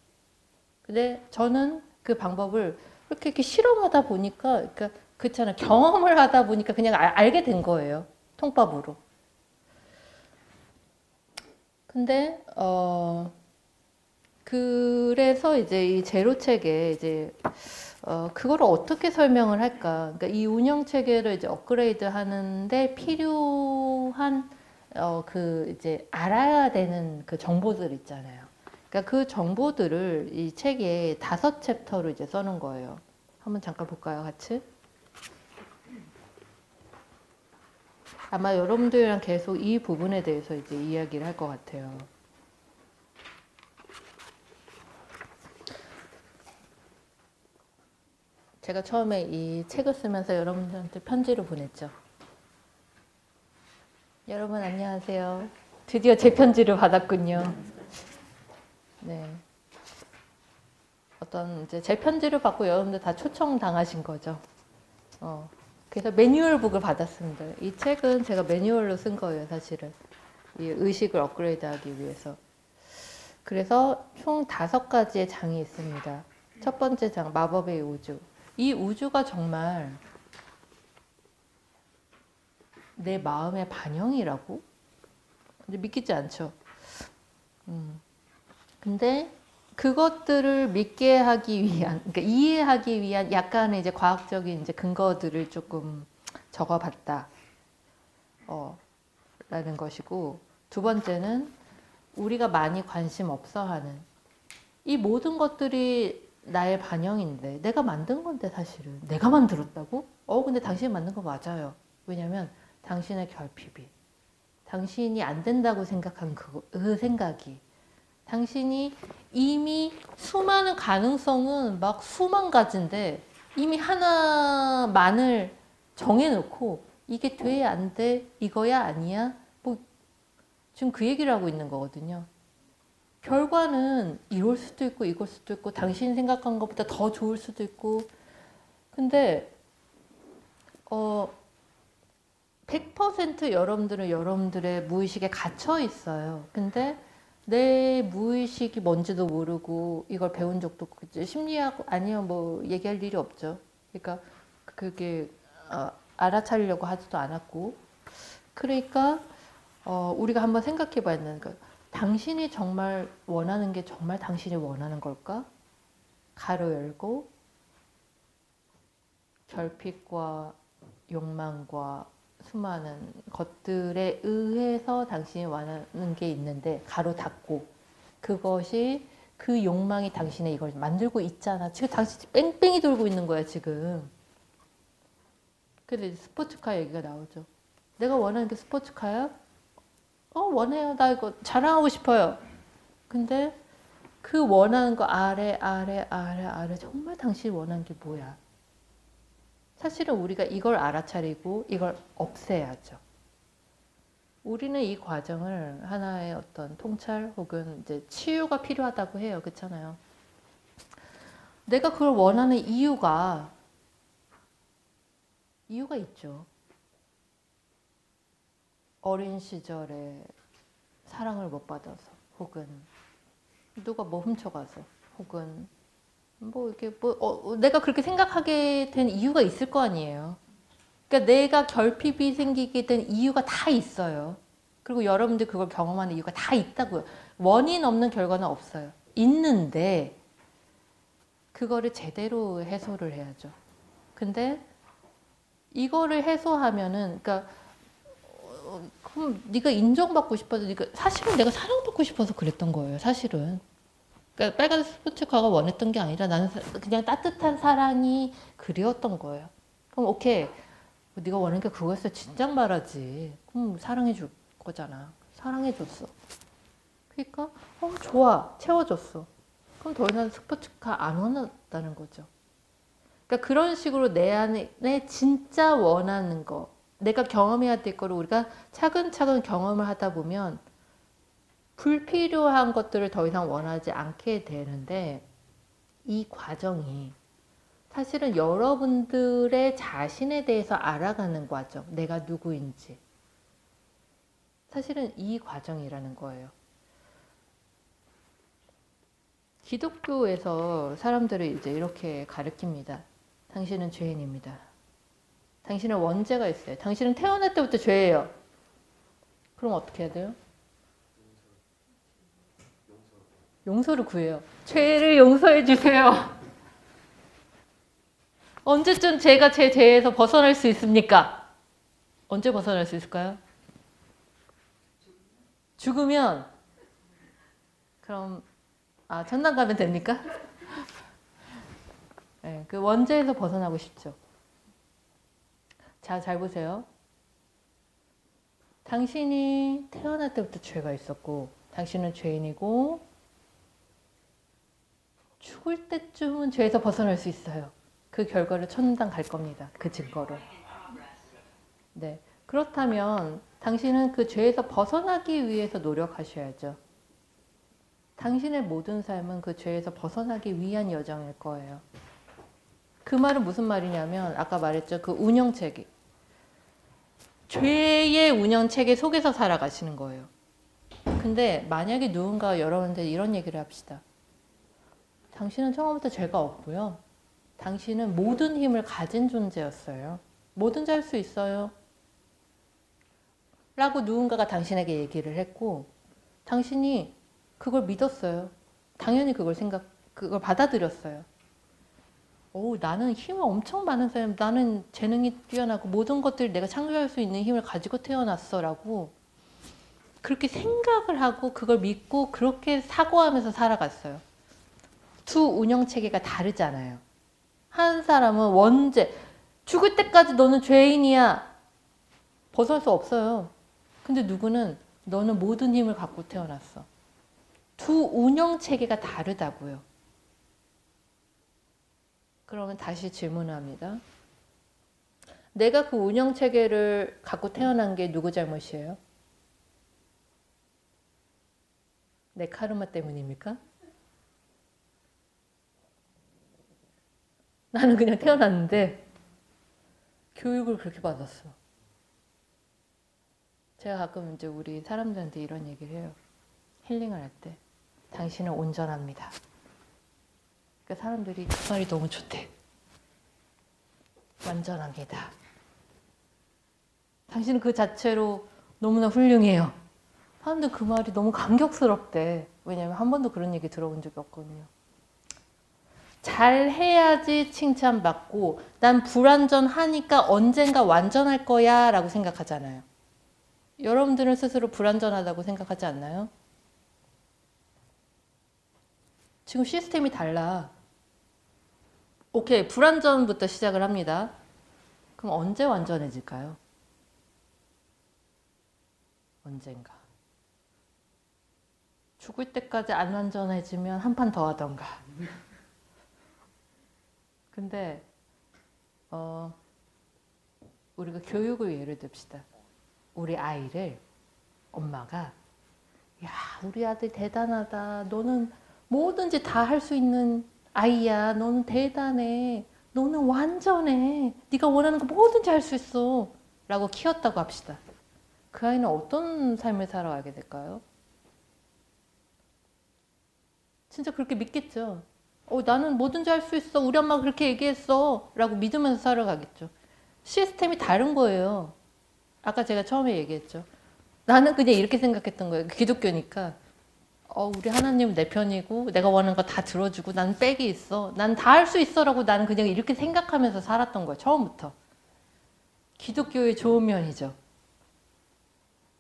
근데 저는 그 방법을 이렇게 실험하다 보니까, 그러니까 그렇잖아요. 경험을 하다 보니까 그냥 알게 된 거예요. 통밥으로. 근데 그래서 이제 이 제로 체계 이제 그거를 어떻게 설명을 할까? 그러니까 이 운영 체계를 이제 업그레이드 하는데 필요한 그 이제 알아야 되는 그 정보들 있잖아요. 그러니까 그 정보들을 이 책에 5챕터로 이제 써놓은 거예요. 한번 잠깐 볼까요, 같이? 아마 여러분들이랑 계속 이 부분에 대해서 이제 이야기를 할 것 같아요. 제가 처음에 이 책을 쓰면서 여러분들한테 편지를 보냈죠. 여러분 안녕하세요. 드디어 제 편지를 받았군요. 네. 어떤 이제 제 편지를 받고 여러분들 다 초청 당하신 거죠. 그래서 매뉴얼북을 받았습니다. 이 책은 제가 매뉴얼로 쓴 거예요, 사실은. 이 의식을 업그레이드하기 위해서. 그래서 총 5가지의 장이 있습니다. 첫 번째 장, 마법의 우주. 이 우주가 정말 내 마음의 반영이라고? 근데 믿기지 않죠. 근데 그것들을 믿게 하기 위한, 그러니까 이해하기 위한 약간의 이제 과학적인 이제 근거들을 조금 적어봤다. 라는 것이고, 두 번째는 우리가 많이 관심 없어 하는 이 모든 것들이 나의 반영인데 내가 만든 건데 사실은 내가 만들었다고? 근데 당신이 만든 거 맞아요. 왜냐면 당신의 결핍이 당신이 안 된다고 생각한 그 생각이 당신이 이미 수많은 가능성은 막 수만 가지인데 이미 하나만을 정해놓고 이게 돼, 안 돼, 이거야, 아니야? 뭐 지금 그 얘기를 하고 있는 거거든요. 결과는 이럴 수도 있고 이걸 수도 있고 당신이 생각한 것보다 더 좋을 수도 있고 근데 100% 여러분들은 여러분들의 무의식에 gat혀 있어요. 근데 내 무의식이 뭔지도 모르고 이걸 배운 적도 없고 심리학 아니면 뭐 얘기할 일이 없죠. 그러니까 그게 알아차리려고 하지도 않았고 그러니까 우리가 한번 생각해 봐야 되는 거예요. 당신이 정말 원하는 게 정말 당신이 원하는 걸까? 가로 열고 결핍과 욕망과 수많은 것들에 의해서 당신이 원하는 게 있는데 가로 닫고 그것이 그 욕망이 당신의 이걸 만들고 있잖아. 지금 당신이 뺑뺑이 돌고 있는 거야 지금. 근데 스포츠카 얘기가 나오죠. 내가 원하는 게 스포츠카야? 원해요. 나 이거 자랑하고 싶어요. 근데 그 원하는 거 아래 정말 당신이 원하는 게 뭐야? 사실은 우리가 이걸 알아차리고 이걸 없애야죠. 우리는 이 과정을 하나의 어떤 통찰 혹은 이제 치유가 필요하다고 해요. 그렇잖아요. 내가 그걸 원하는 이유가 있죠. 어린 시절에 사랑을 못 받아서 혹은 누가 뭐 훔쳐가서 혹은 뭐 이렇게 뭐 내가 그렇게 생각하게 된 이유가 있을 거 아니에요. 그러니까 내가 결핍이 생기게 된 이유가 다 있어요. 그리고 여러분들 그걸 경험하는 이유가 다 있다고요. 원인 없는 결과는 없어요. 있는데 그거를 제대로 해소를 해야죠. 근데 이거를 해소하면은, 그러니까 그럼 네가 인정받고 싶어서, 사실은 내가 사랑받고 싶어서 그랬던 거예요. 사실은. 그러니까 빨간 스포츠카가 원했던 게 아니라 나는 그냥 따뜻한 사랑이 그리웠던 거예요. 그럼 오케이, 네가 원하는 게 그거였어. 진작 말하지. 그럼 사랑해 줄 거잖아. 사랑해 줬어. 그러니까 좋아, 채워줬어. 그럼 더 이상 스포츠카 안 원한다는 거죠. 그러니까 그런 식으로 내 안에 진짜 원하는 거, 내가 경험해야 될 거를 우리가 차근차근 경험을 하다 보면 불필요한 것들을 더 이상 원하지 않게 되는데, 이 과정이 사실은 여러분들의 자신에 대해서 알아가는 과정, 내가 누구인지, 사실은 이 과정이라는 거예요. 기독교에서 사람들을 이제 이렇게 가르칩니다. 당신은 죄인입니다. 당신은 원죄가 있어요. 당신은 태어날 때부터 죄예요. 그럼 어떻게 해야 돼요? 용서를 구해요. 죄를 용서해 주세요. 언제쯤 제가 제 죄에서 벗어날 수 있습니까? 언제 벗어날 수 있을까요? 죽으면. 그럼 천당 가면 됩니까? 네, 그 원죄에서 벗어나고 싶죠. 자, 잘 보세요. 당신이 태어날 때부터 죄가 있었고, 당신은 죄인이고, 죽을 때쯤은 죄에서 벗어날 수 있어요. 그 결과를 천당 갈 겁니다. 그 증거로. 네, 그렇다면 당신은 그 죄에서 벗어나기 위해서 노력하셔야죠. 당신의 모든 삶은 그 죄에서 벗어나기 위한 여정일 거예요. 그 말은 무슨 말이냐면, 아까 말했죠. 그 운영체계. 죄의 운영체계 속에서 살아가시는 거예요. 근데 만약에 누군가 여러분들 이런 얘기를 합시다. 당신은 처음부터 죄가 없고요. 당신은 모든 힘을 가진 존재였어요. 뭐든지 할 수 있어요. 라고 누군가가 당신에게 얘기를 했고, 당신이 그걸 믿었어요. 당연히 그걸 받아들였어요. 나는 힘이 엄청 많은 사람, 나는 재능이 뛰어나고 모든 것들을 내가 창조할 수 있는 힘을 가지고 태어났어 라고 그렇게 생각을 하고 그걸 믿고 그렇게 사고하면서 살아갔어요. 두 운영체계가 다르잖아요. 한 사람은 원죄, 죽을 때까지 너는 죄인이야. 벗어날 수 없어요. 근데 누구는 너는 모든 힘을 갖고 태어났어. 두 운영체계가 다르다고요. 그러면 다시 질문합니다. 내가 그 운영체계를 갖고 태어난 게 누구 잘못이에요? 내 카르마 때문입니까? 나는 그냥 태어났는데 교육을 그렇게 받았어. 제가 가끔 이제 우리 사람들한테 이런 얘기를 해요. 힐링을 할 때. 당신은 온전합니다. 그러니까 사람들이 그 말이 너무 좋대. 완전합니다. 당신은 그 자체로 너무나 훌륭해요. 사람들 그 말이 너무 감격스럽대. 왜냐면 한 번도 그런 얘기 들어본 적이 없거든요. 잘 해야지 칭찬받고, 난 불완전하니까 언젠가 완전할 거야 라고 생각하잖아요. 여러분들은 스스로 불완전하다고 생각하지 않나요? 지금 시스템이 달라. 오케이, 불완전부터 시작을 합니다. 그럼 언제 완전해질까요? 언젠가. 죽을 때까지 안 완전해지면 한 판 더 하던가. 근데 우리가 교육을 예를 듭시다. 우리 아이를 엄마가 야, 우리 아들 대단하다. 너는 뭐든지 다 할 수 있는 아이야. 너는 대단해. 너는 완전해. 네가 원하는 거 뭐든지 할 수 있어. 라고 키웠다고 합시다. 그 아이는 어떤 삶을 살아가게 될까요? 진짜 그렇게 믿겠죠. 나는 뭐든지 할 수 있어. 우리 엄마가 그렇게 얘기했어. 라고 믿으면서 살아가겠죠. 시스템이 다른 거예요. 아까 제가 처음에 얘기했죠. 나는 그냥 이렇게 생각했던 거예요. 기독교니까 우리 하나님은 내 편이고 내가 원하는 거 다 들어주고 나는 빽이 있어. 난 다 할 수 있어라고 나는 그냥 이렇게 생각하면서 살았던 거예요. 처음부터. 기독교의 좋은 면이죠.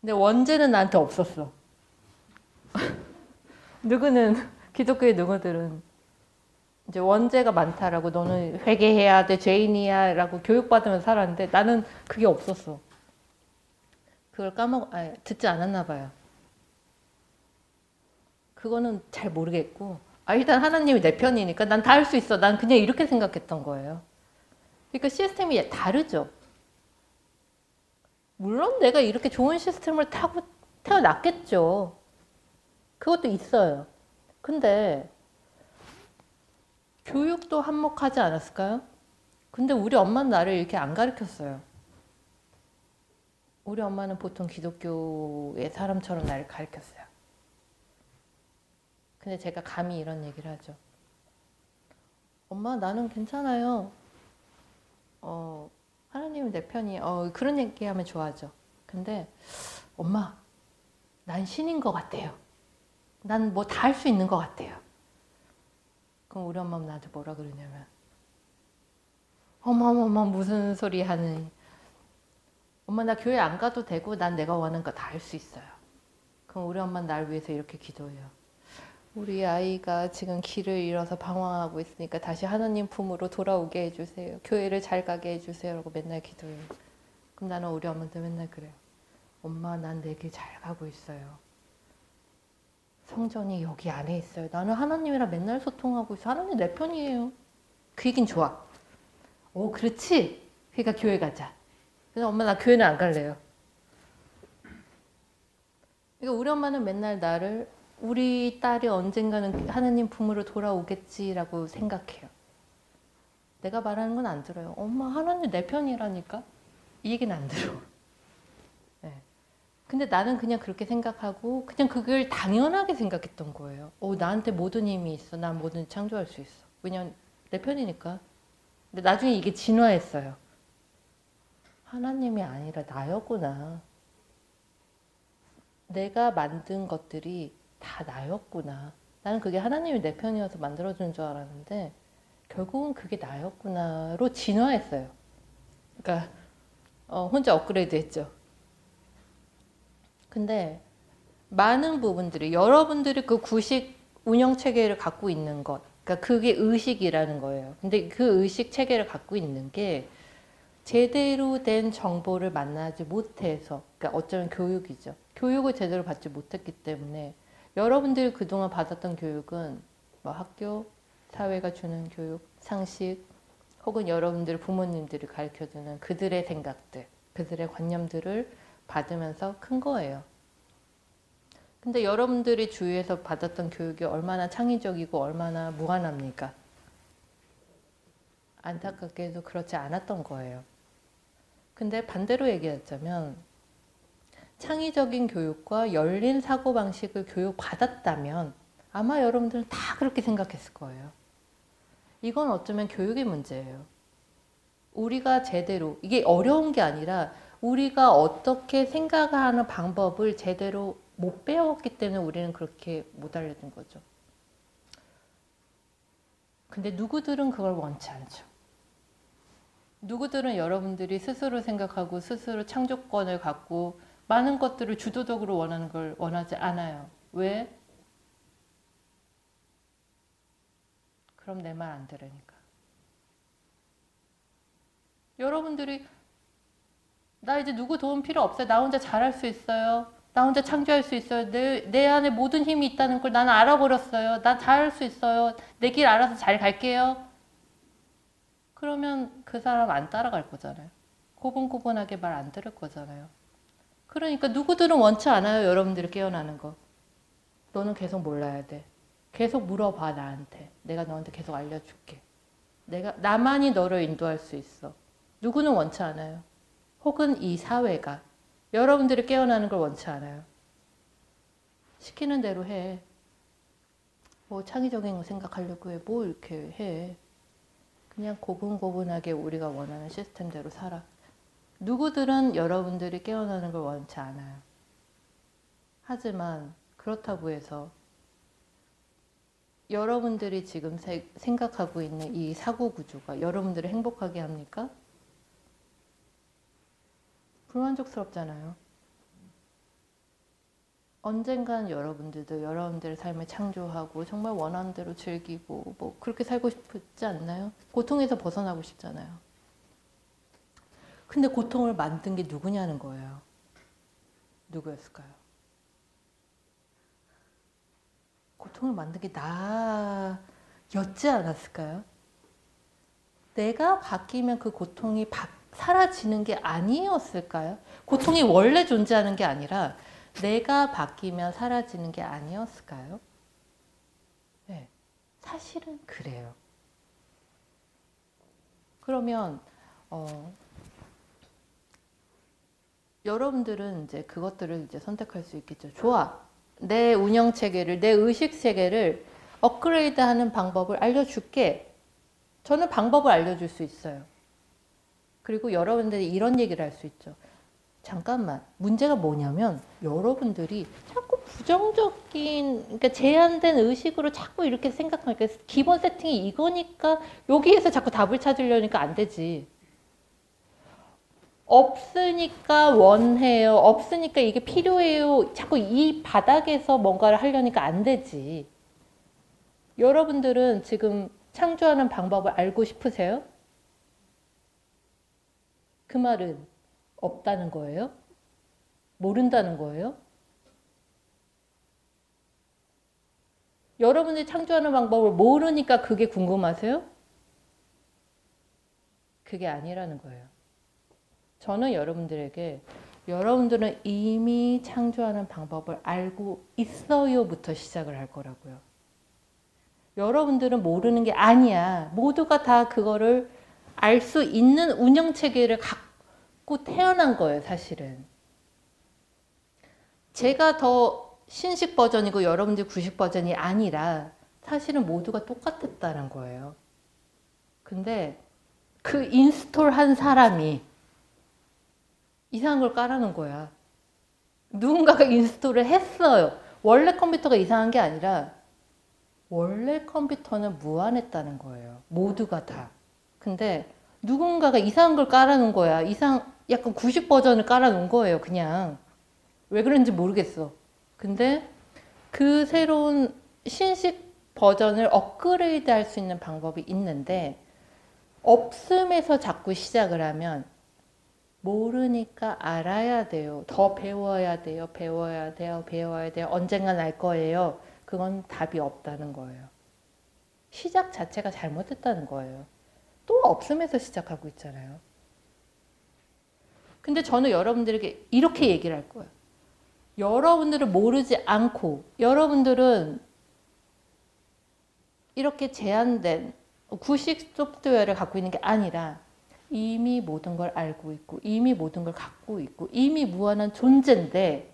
근데 원죄는 나한테 없었어. 기독교의 누구들은 이제 원죄가 많다라고 너는 회개해야 돼, 죄인이야 라고 교육받으면서 살았는데 나는 그게 없었어. 그걸 듣지 않았나 봐요. 그거는 잘 모르겠고 일단 하나님이 내 편이니까 난 다 할 수 있어. 난 그냥 이렇게 생각했던 거예요. 그러니까 시스템이 다르죠. 물론 내가 이렇게 좋은 시스템을 타고 태어났겠죠. 그것도 있어요. 근데 교육도 한몫하지 않았을까요? 근데 우리 엄마는 나를 이렇게 안 가르쳤어요. 우리 엄마는 보통 기독교의 사람처럼 나를 가르쳤어요. 근데 제가 감히 이런 얘기를 하죠. 엄마, 나는 괜찮아요. 하나님은 내 편이에요. 그런 얘기하면 좋아하죠. 근데 엄마, 난 신인 것 같아요. 난 뭐 다 할 수 있는 것 같아요. 그럼 우리 엄마는 나한테 뭐라 그러냐면 어머머머 무슨 소리 하니. 엄마, 나 교회 안 가도 되고 난 내가 원하는 거 다 할 수 있어요. 그럼 우리 엄마는 날 위해서 이렇게 기도해요. 우리 아이가 지금 길을 잃어서 방황하고 있으니까 다시 하나님 품으로 돌아오게 해주세요. 교회를 잘 가게 해주세요. 라고 맨날 기도해요. 그럼 나는 우리 엄마한테 맨날 그래요. 엄마, 난 내 길 잘 가고 있어요. 성전이 여기 안에 있어요. 나는 하나님이랑 맨날 소통하고 있어. 하나님 내 편이에요. 그 얘긴 좋아. 그렇지? 그러니까 교회 가자. 그래서 엄마, 나 교회는 안 갈래요. 그러니까 우리 엄마는 맨날 나를 우리 딸이 언젠가는 하나님 품으로 돌아오겠지라고 생각해요. 내가 말하는 건 안 들어요. 엄마, 하나님 내 편이라니까? 이 얘기는 안 들어. 네. 근데 나는 그냥 그렇게 생각하고 그냥 그걸 당연하게 생각했던 거예요. 나한테 모든 힘이 있어. 난 뭐든 창조할 수 있어. 왜냐면 내 편이니까. 근데 나중에 이게 진화했어요. 하나님이 아니라 나였구나. 내가 만든 것들이 다 나였구나. 나는 그게 하나님이 내 편이어서 만들어준 줄 알았는데 결국은 그게 나였구나로 진화했어요. 그러니까 혼자 업그레이드 했죠. 근데 많은 부분들이 여러분들이 그 구식 운영 체계를 갖고 있는 것, 그러니까 그게 의식이라는 거예요. 근데 그 의식 체계를 갖고 있는 게 제대로 된 정보를 만나지 못해서, 그러니까 어쩌면 교육이죠. 교육을 제대로 받지 못했기 때문에 여러분들이 그동안 받았던 교육은 뭐 학교, 사회가 주는 교육, 상식, 혹은 여러분들 부모님들이 가르쳐주는 그들의 생각들, 그들의 관념들을 받으면서 큰 거예요. 근데 여러분들이 주위에서 받았던 교육이 얼마나 창의적이고 얼마나 무한합니까? 안타깝게도 그렇지 않았던 거예요. 근데 반대로 얘기하자면 창의적인 교육과 열린 사고방식을 교육받았다면 아마 여러분들은 다 그렇게 생각했을 거예요. 이건 어쩌면 교육의 문제예요. 우리가 제대로, 이게 어려운 게 아니라 우리가 어떻게 생각하는 방법을 제대로 못 배웠기 때문에 우리는 그렇게 못 알려준 거죠. 근데 누구들은 그걸 원치 않죠. 누구들은 여러분들이 스스로 생각하고 스스로 창조권을 갖고 많은 것들을 주도적으로 원하는 걸 원하지 않아요. 왜? 그럼 내 말 안 들으니까. 여러분들이 나 이제 누구 도움 필요 없어요. 나 혼자 잘할 수 있어요. 나 혼자 창조할 수 있어요. 내 안에 모든 힘이 있다는 걸 나는 알아버렸어요. 나 잘할 수 있어요. 내 길 알아서 잘 갈게요. 그러면 그 사람 안 따라갈 거잖아요. 고분고분하게 말 안 들을 거잖아요. 그러니까 누구들은 원치 않아요. 여러분들이 깨어나는 거. 너는 계속 몰라야 돼. 계속 물어봐 나한테. 내가 너한테 계속 알려줄게. 나만이 너를 인도할 수 있어. 누구는 원치 않아요. 혹은 이 사회가 여러분들이 깨어나는 걸 원치 않아요. 시키는 대로 해. 뭐 창의적인 거 생각하려고 해. 뭐 이렇게 해. 그냥 고분고분하게 우리가 원하는 시스템대로 살아. 누구들은 여러분들이 깨어나는 걸 원치 않아요. 하지만 그렇다고 해서 여러분들이 지금 생각하고 있는 이 사고 구조가 여러분들을 행복하게 합니까? 불만족스럽잖아요. 언젠간 여러분들도 여러분들의 삶을 창조하고 정말 원하는 대로 즐기고 뭐 그렇게 살고 싶지 않나요? 고통에서 벗어나고 싶잖아요. 근데 고통을 만든 게 누구냐는 거예요. 누구였을까요? 고통을 만든 게 나였지 않았을까요? 내가 바뀌면 그 고통이 사라지는 게 아니었을까요? 고통이 원래 존재하는 게 아니라 내가 바뀌면 사라지는 게 아니었을까요? 네, 사실은 그래요. 그러면 여러분들은 이제 그것들을 이제 선택할 수 있겠죠. 좋아. 내 운영 체계를, 내 의식 체계를 업그레이드하는 방법을 알려줄게. 저는 방법을 알려줄 수 있어요. 그리고 여러분들이 이런 얘기를 할 수 있죠. 잠깐만, 문제가 뭐냐면 여러분들이 자꾸 부정적인, 그러니까 제한된 의식으로 자꾸 이렇게 생각하니까 기본 세팅이 이거니까 여기에서 자꾸 답을 찾으려니까 안 되지. 없으니까 원해요. 없으니까 이게 필요해요. 자꾸 이 바닥에서 뭔가를 하려니까 안 되지. 여러분들은 지금 창조하는 방법을 알고 싶으세요? 그 말은 없다는 거예요? 모른다는 거예요? 여러분들이 창조하는 방법을 모르니까 그게 궁금하세요? 그게 아니라는 거예요. 저는 여러분들에게 여러분들은 이미 창조하는 방법을 알고 있어요부터 시작을 할 거라고요. 여러분들은 모르는 게 아니야. 모두가 다 그거를 알 수 있는 운영체계를 갖고 태어난 거예요, 사실은. 제가 더 신식 버전이고 여러분들 구식 버전이 아니라 사실은 모두가 똑같았다는 거예요. 근데 그 인스톨 한 사람이 이상한 걸 깔아놓은 거야. 누군가가 인스톨을 했어요. 원래 컴퓨터가 이상한 게 아니라 원래 컴퓨터는 무한했다는 거예요. 모두가 다. 근데 누군가가 이상한 걸 깔아놓은 거야. 약간 90 버전을 깔아놓은 거예요. 그냥. 왜 그런지 모르겠어. 근데 그 새로운 신식 버전을 업그레이드 할 수 있는 방법이 있는데 없음에서 자꾸 시작을 하면 모르니까 알아야 돼요. 더 배워야 돼요. 배워야 돼요. 배워야 돼요. 언젠간 알 거예요. 그건 답이 없다는 거예요. 시작 자체가 잘못됐다는 거예요. 또 없음에서 시작하고 있잖아요. 근데 저는 여러분들에게 이렇게 얘기를 할 거예요. 여러분들은 모르지 않고 여러분들은 이렇게 제한된 구식 소프트웨어를 갖고 있는 게 아니라 이미 모든 걸 알고 있고 이미 모든 걸 갖고 있고 이미 무한한 존재인데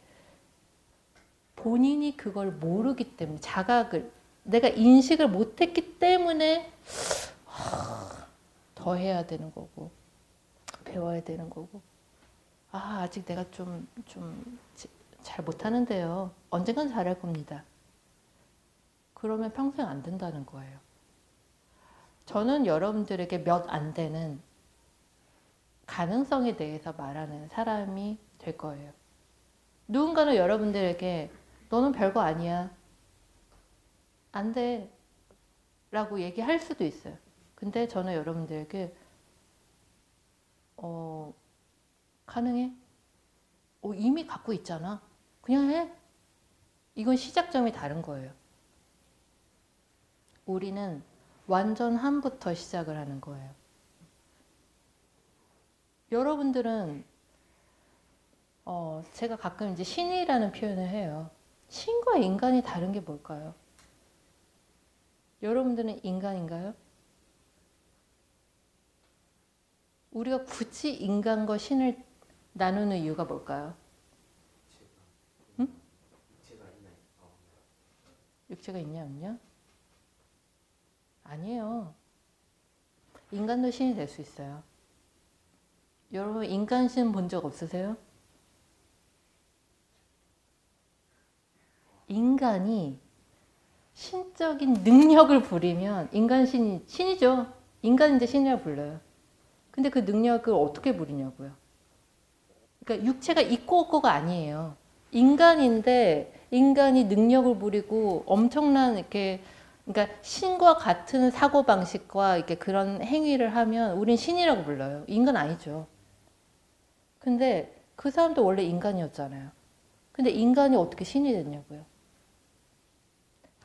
본인이 그걸 모르기 때문에 자각을 내가 인식을 못했기 때문에 더 해야 되는 거고 배워야 되는 거고 아직 내가 좀 잘 못하는데요. 언젠간 잘할 겁니다. 그러면 평생 안 된다는 거예요. 저는 여러분들에게 몇 안 되는 가능성에 대해서 말하는 사람이 될 거예요. 누군가는 여러분들에게 너는 별거 아니야. 안 돼. 라고 얘기할 수도 있어요. 근데 저는 여러분들에게 가능해? 이미 갖고 있잖아. 그냥 해. 이건 시작점이 다른 거예요. 우리는 완전함부터 시작을 하는 거예요. 여러분들은 제가 가끔 이제 신이라는 표현을 해요. 신과 인간이 다른 게 뭘까요? 여러분들은 인간인가요? 우리가 굳이 인간과 신을 나누는 이유가 뭘까요? 응? 육체가 있냐 없냐? 아니에요. 인간도 신이 될 수 있어요. 여러분 인간신 본 적 없으세요? 인간이 신적인 능력을 부리면 인간신이 신이죠. 인간인데 신이라 불러요. 근데 그 능력을 어떻게 부리냐고요. 그러니까 육체가 있고 없고가 아니에요. 인간인데 인간이 능력을 부리고 엄청난 이렇게 그러니까 신과 같은 사고 방식과 이렇게 그런 행위를 하면 우린 신이라고 불러요. 인간 아니죠. 근데 그 사람도 원래 인간이었잖아요. 근데 인간이 어떻게 신이 됐냐고요.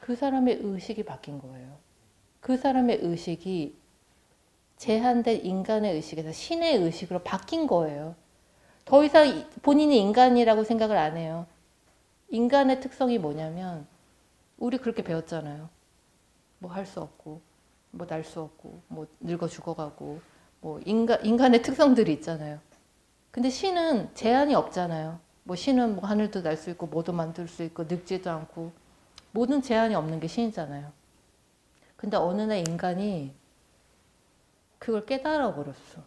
그 사람의 의식이 바뀐 거예요. 그 사람의 의식이 제한된 인간의 의식에서 신의 의식으로 바뀐 거예요. 더 이상 본인이 인간이라고 생각을 안 해요. 인간의 특성이 뭐냐면 우리 그렇게 배웠잖아요. 뭐 할 수 없고 뭐 날 수 없고 뭐 늙어 죽어가고 뭐 인간의 특성들이 있잖아요. 근데 신은 제한이 없잖아요. 뭐 신은 뭐 하늘도 날 수 있고 뭐도 만들 수 있고 늙지도 않고 모든 제한이 없는 게 신이잖아요. 근데 어느 날 인간이 그걸 깨달아 버렸어.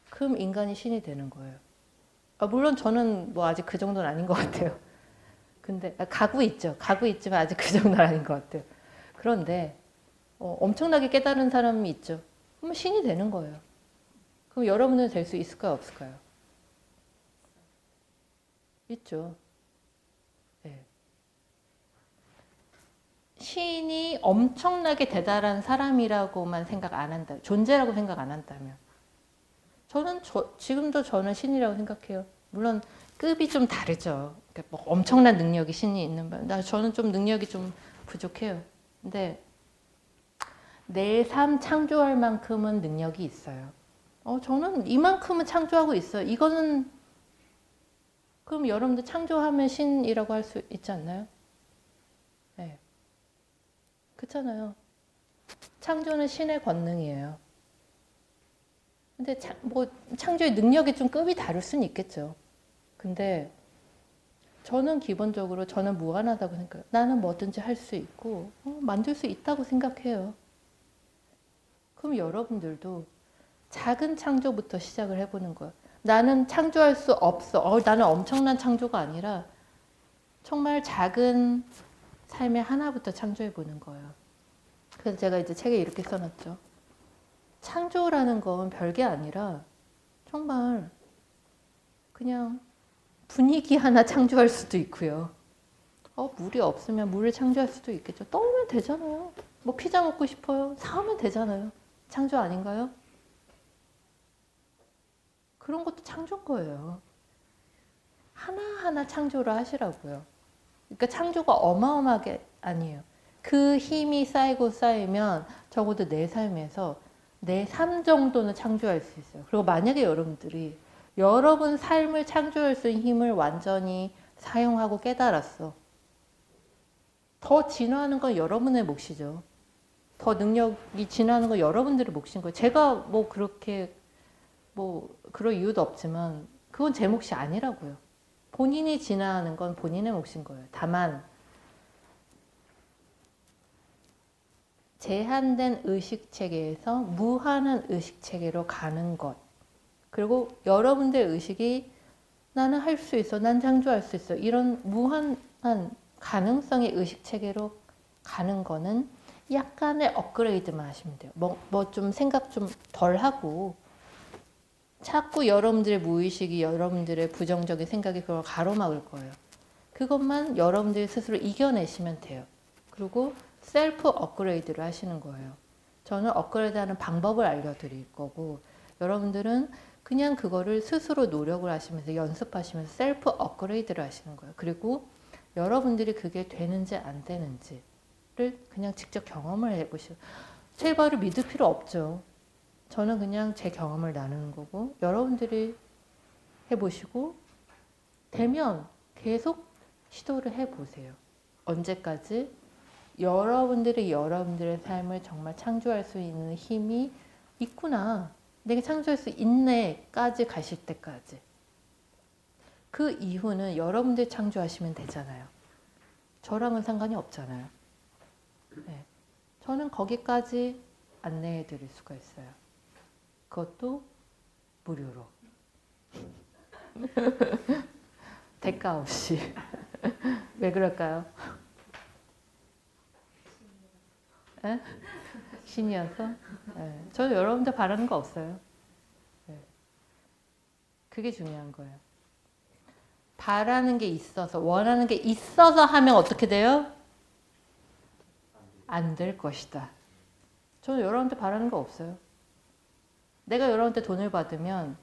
그럼 인간이 신이 되는 거예요. 물론 저는 뭐 아직 그 정도는 아닌 것 같아요. 근데 가고 있죠. 가고 있지만 아직 그 정도는 아닌 것 같아요. 그런데 엄청나게 깨달은 사람이 있죠. 그럼 신이 되는 거예요. 그럼 여러분은 될 수 있을까요? 없을까요? 있죠. 네. 신이 엄청나게 대단한 사람이라고만 생각 안 한다. 존재라고 생각 안 한다면. 지금도 저는 신이라고 생각해요. 물론 급이 좀 다르죠. 그러니까 뭐 엄청난 능력이 신이 있는 반. 저는 좀 능력이 좀 부족해요. 근데 내 삶 창조할 만큼은 능력이 있어요. 저는 이만큼은 창조하고 있어요. 이거는 그럼 여러분들 창조하면 신이라고 할 수 있지 않나요? 네. 그렇잖아요. 창조는 신의 권능이에요. 근데 뭐 창조의 능력이 좀 급이 다를 수는 있겠죠. 근데 저는 기본적으로 저는 무한하다고 생각해요. 나는 뭐든지 할 수 있고 만들 수 있다고 생각해요. 그럼 여러분들도 작은 창조부터 시작을 해보는 거예요. 나는 창조할 수 없어. 나는 엄청난 창조가 아니라 정말 작은 삶의 하나부터 창조해보는 거예요. 그래서 제가 이제 책에 이렇게 써놨죠. 창조라는 건 별게 아니라 정말 그냥 분위기 하나 창조할 수도 있고요. 물이 없으면 물을 창조할 수도 있겠죠. 떠오면 되잖아요. 뭐 피자 먹고 싶어요. 사오면 되잖아요. 창조 아닌가요? 그런 것도 창조인 거예요. 하나하나 창조를 하시라고요. 그러니까 창조가 어마어마하게 아니에요. 그 힘이 쌓이고 쌓이면 적어도 내 삶에서 내 삶 정도는 창조할 수 있어요. 그리고 만약에 여러분들이 여러분 삶을 창조할 수 있는 힘을 완전히 사용하고 깨달았어. 더 진화하는 건 여러분의 몫이죠. 더 능력이 진화하는 건 여러분들의 몫인 거예요. 제가 뭐 그렇게 뭐 그럴 이유도 없지만 그건 제 몫이 아니라고요. 본인이 진화하는 건 본인의 몫인 거예요. 다만 제한된 의식체계에서 무한한 의식체계로 가는 것. 그리고 여러분들의 의식이 나는 할 수 있어. 난 창조할 수 있어. 이런 무한한 가능성의 의식체계로 가는 거는 약간의 업그레이드만 하시면 돼요. 뭐 좀 생각 좀 덜 하고 자꾸 여러분들의 무의식이 여러분들의 부정적인 생각이 그걸 가로막을 거예요. 그것만 여러분들이 스스로 이겨내시면 돼요. 그리고 셀프 업그레이드를 하시는 거예요. 저는 업그레이드하는 방법을 알려드릴 거고 여러분들은 그냥 그거를 스스로 노력을 하시면서 연습하시면서 셀프 업그레이드를 하시는 거예요. 그리고 여러분들이 그게 되는지 안 되는지를 그냥 직접 경험을 해보시고 제 말을 믿을 필요 없죠. 저는 그냥 제 경험을 나누는 거고 여러분들이 해보시고 되면 계속 시도를 해보세요. 언제까지? 여러분들이 여러분들의 삶을 정말 창조할 수 있는 힘이 있구나. 내가 창조할 수 있네까지 가실 때까지. 그 이후는 여러분들이 창조하시면 되잖아요. 저랑은 상관이 없잖아요. 네. 저는 거기까지 안내해 드릴 수가 있어요. 그것도 무료로. 대가 없이. 왜 그럴까요? 에? 신이어서? 네. 저는 여러분들 바라는 거 없어요. 네. 그게 중요한 거예요. 바라는 게 있어서, 원하는 게 있어서 하면 어떻게 돼요? 안 될 것이다. 저는 여러분들 바라는 거 없어요. 내가 여러분한테 돈을 받으면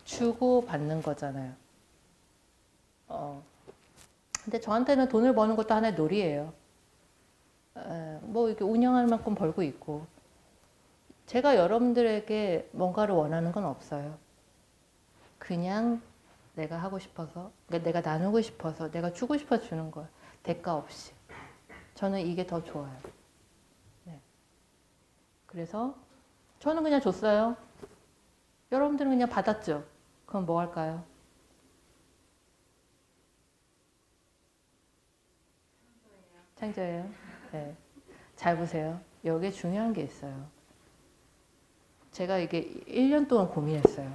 주고 받는 거잖아요. 근데 저한테는 돈을 버는 것도 하나의 놀이예요. 뭐 이렇게 운영할 만큼 벌고 있고, 제가 여러분들에게 뭔가를 원하는 건 없어요. 그냥 내가 하고 싶어서, 그러니까 내가 나누고 싶어서, 내가 주고 싶어서 주는 거예요. 대가 없이. 저는 이게 더 좋아요. 네. 그래서 저는 그냥 줬어요. 여러분들은 그냥 받았죠. 그럼 뭐 할까요? 창조예요. 네. 잘 보세요. 여기에 중요한 게 있어요. 제가 이게 1년 동안 고민했어요.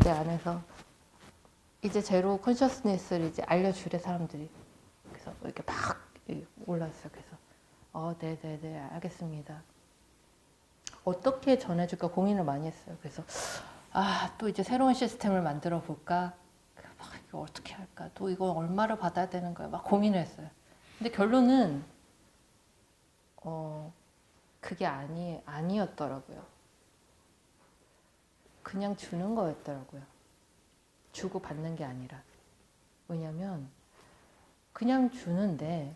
내 안에서 이제 제로 컨셔스니스를 이제 알려주래 사람들이. 그래서 이렇게 막 올라왔어요. 그래서 네네네 알겠습니다. 어떻게 전해줄까 고민을 많이 했어요. 그래서 또 이제 새로운 시스템을 만들어 볼까? 막 이거 어떻게 할까? 또 이거 얼마를 받아야 되는 거야? 막 고민을 했어요. 근데 결론은 그게 아니었더라고요. 그냥 주는 거였더라고요. 주고 받는 게 아니라. 왜냐면 그냥 주는데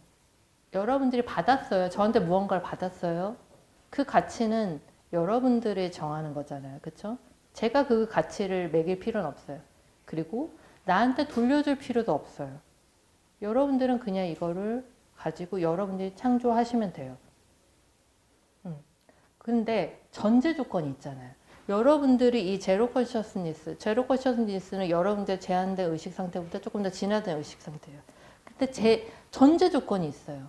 여러분들이 받았어요. 저한테 무언가를 받았어요. 그 가치는 여러분들이 정하는 거잖아요. 그렇죠? 제가 그 가치를 매길 필요는 없어요. 그리고 나한테 돌려줄 필요도 없어요. 여러분들은 그냥 이거를 가지고 여러분들이 창조하시면 돼요. 근데 전제 조건이 있잖아요. 여러분들이 이 제로 컨셔스니스는 여러분들 제한된 의식 상태보다 조금 더 진화된 의식 상태예요. 근데 제 전제 조건이 있어요.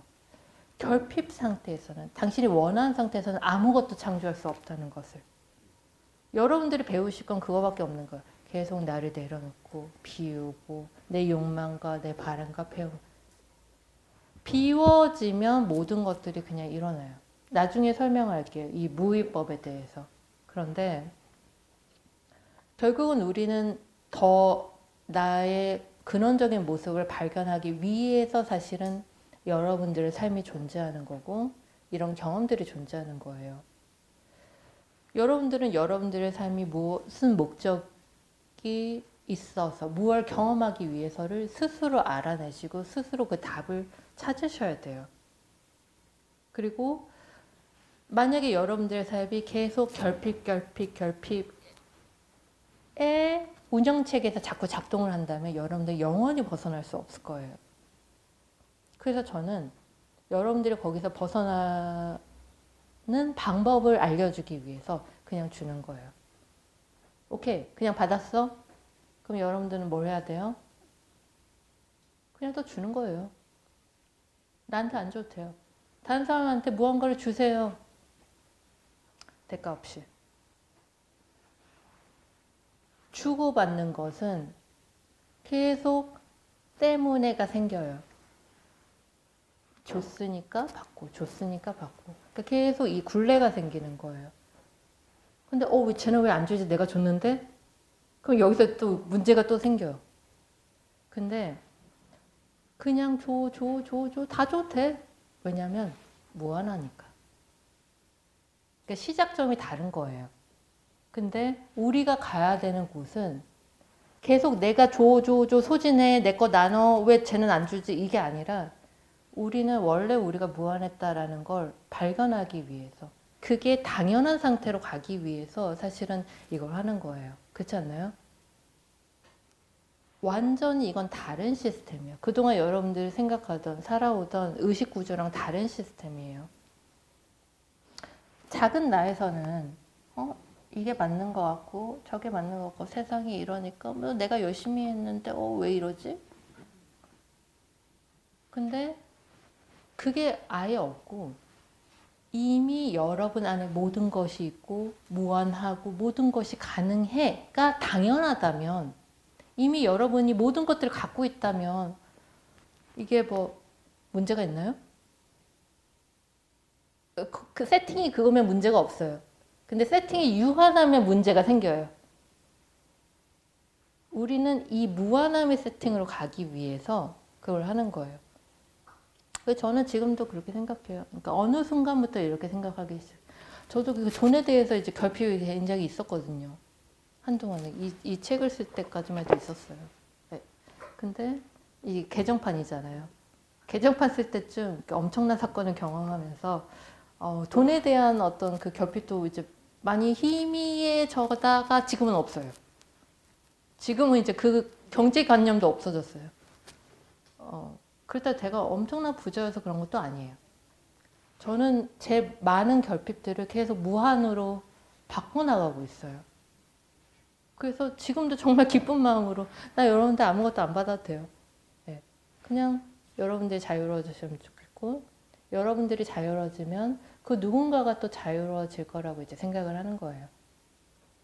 결핍 상태에서는, 당신이 원하는 상태에서는 아무것도 창조할 수 없다는 것을. 여러분들이 배우실 건 그거밖에 없는 거예요. 계속 나를 내려놓고 비우고 내 욕망과 내 바람과 배움. 비워지면 모든 것들이 그냥 일어나요. 나중에 설명할게요. 이 무위법에 대해서. 그런데 결국은 우리는 더 나의 근원적인 모습을 발견하기 위해서 사실은 여러분들의 삶이 존재하는 거고 이런 경험들이 존재하는 거예요. 여러분들은 여러분들의 삶이 무슨 목적이 있어서 무엇을 경험하기 위해서를 스스로 알아내시고 스스로 그 답을 찾으셔야 돼요. 그리고 만약에 여러분들의 삶이 계속 결핍의 운영체계에서 자꾸 작동을 한다면 여러분들 영원히 벗어날 수 없을 거예요. 그래서 저는 여러분들이 거기서 벗어나는 방법을 알려주기 위해서 그냥 주는 거예요. 오케이, 그냥 받았어? 그럼 여러분들은 뭘 해야 돼요? 그냥 또 주는 거예요. 나한테 안 줘도 돼요. 다른 사람한테 무언가를 주세요. 대가 없이. 주고받는 것은 계속 때문에가 생겨요. 줬으니까 받고, 줬으니까 받고. 그러니까 계속 이 굴레가 생기는 거예요. 근데 왜 쟤는 왜 안 주지? 내가 줬는데? 그럼 여기서 또 문제가 또 생겨요. 근데 그냥 줘. 다 줘도 돼. 왜냐면 무한하니까. 그러니까 시작점이 다른 거예요. 근데 우리가 가야 되는 곳은 계속 내가 줘 소진해 내 거 나눠 왜 쟤는 안 주지 이게 아니라 우리는 원래 우리가 무한했다라는 걸 발견하기 위해서 그게 당연한 상태로 가기 위해서 사실은 이걸 하는 거예요. 그렇지 않나요? 완전히 이건 다른 시스템이에요. 그동안 여러분들이 생각하던 살아오던 의식 구조랑 다른 시스템이에요. 작은 나에서는 이게 맞는 것 같고 저게 맞는 것 같고 세상이 이러니까 뭐 내가 열심히 했는데 왜 이러지? 근데 그게 아예 없고 이미 여러분 안에 모든 것이 있고 무한하고 모든 것이 가능해가 당연하다면, 이미 여러분이 모든 것들을 갖고 있다면 이게 뭐 문제가 있나요? 그 세팅이 그거면 문제가 없어요. 근데 세팅이 유한하면 문제가 생겨요. 우리는 이 무한함의 세팅으로 가기 위해서 그걸 하는 거예요. 저는 지금도 그렇게 생각해요. 그러니까 어느 순간부터 이렇게 생각하기 시작. 저도 그 돈에 대해서 이제 결핍이 굉장히 있었거든요. 한동안에 이 책을 쓸 때까지만 해도 있었어요. 네. 근데 이 개정판이잖아요. 개정판 쓸 때쯤 엄청난 사건을 경험하면서 돈에 대한 어떤 그 결핍도 이제 많이 희미해져다가 지금은 없어요. 지금은 이제 그 경제관념도 없어졌어요. 그렇다 제가 엄청난 부자여서 그런 것도 아니에요. 저는 제 많은 결핍들을 계속 무한으로 바꿔나가고 있어요. 그래서 지금도 정말 기쁜 마음으로 나 여러분들 아무것도 안 받아도 돼요. 네. 그냥 여러분들이 자유로워지시면 좋겠고, 여러분들이 자유로워지면 그 누군가가 또 자유로워질 거라고 이제 생각을 하는 거예요.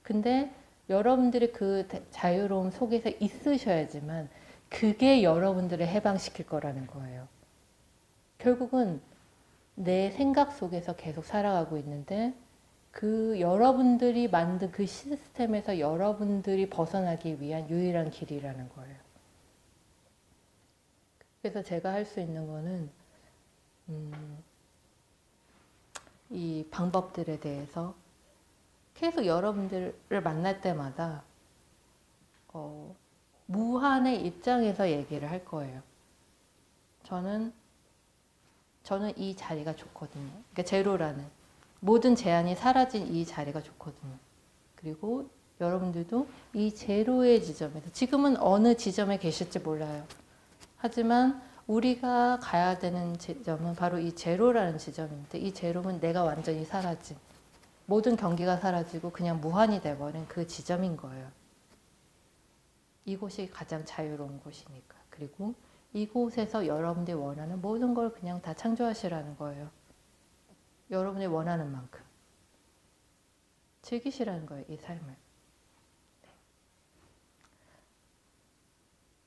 근데 여러분들이 그 자유로움 속에서 있으셔야지만 그게 여러분들을 해방시킬 거라는 거예요. 결국은 내 생각 속에서 계속 살아가고 있는데 그 여러분들이 만든 그 시스템에서 여러분들이 벗어나기 위한 유일한 길이라는 거예요. 그래서 제가 할 수 있는 거는 이 방법들에 대해서 계속 여러분들을 만날 때마다 무한의 입장에서 얘기를 할 거예요. 저는 이 자리가 좋거든요. 그러니까 제로라는 모든 제한이 사라진 이 자리가 좋거든요. 그리고 여러분들도 이 제로의 지점에서, 지금은 어느 지점에 계실지 몰라요. 하지만 우리가 가야 되는 지점은 바로 이 제로라는 지점인데, 이 제로는 내가 완전히 사라진, 모든 경계가 사라지고 그냥 무한이 돼버린 그 지점인 거예요. 이곳이 가장 자유로운 곳이니까. 그리고 이곳에서 여러분들이 원하는 모든 걸 그냥 다 창조하시라는 거예요. 여러분이 원하는 만큼 즐기시라는 거예요, 이 삶을. 네.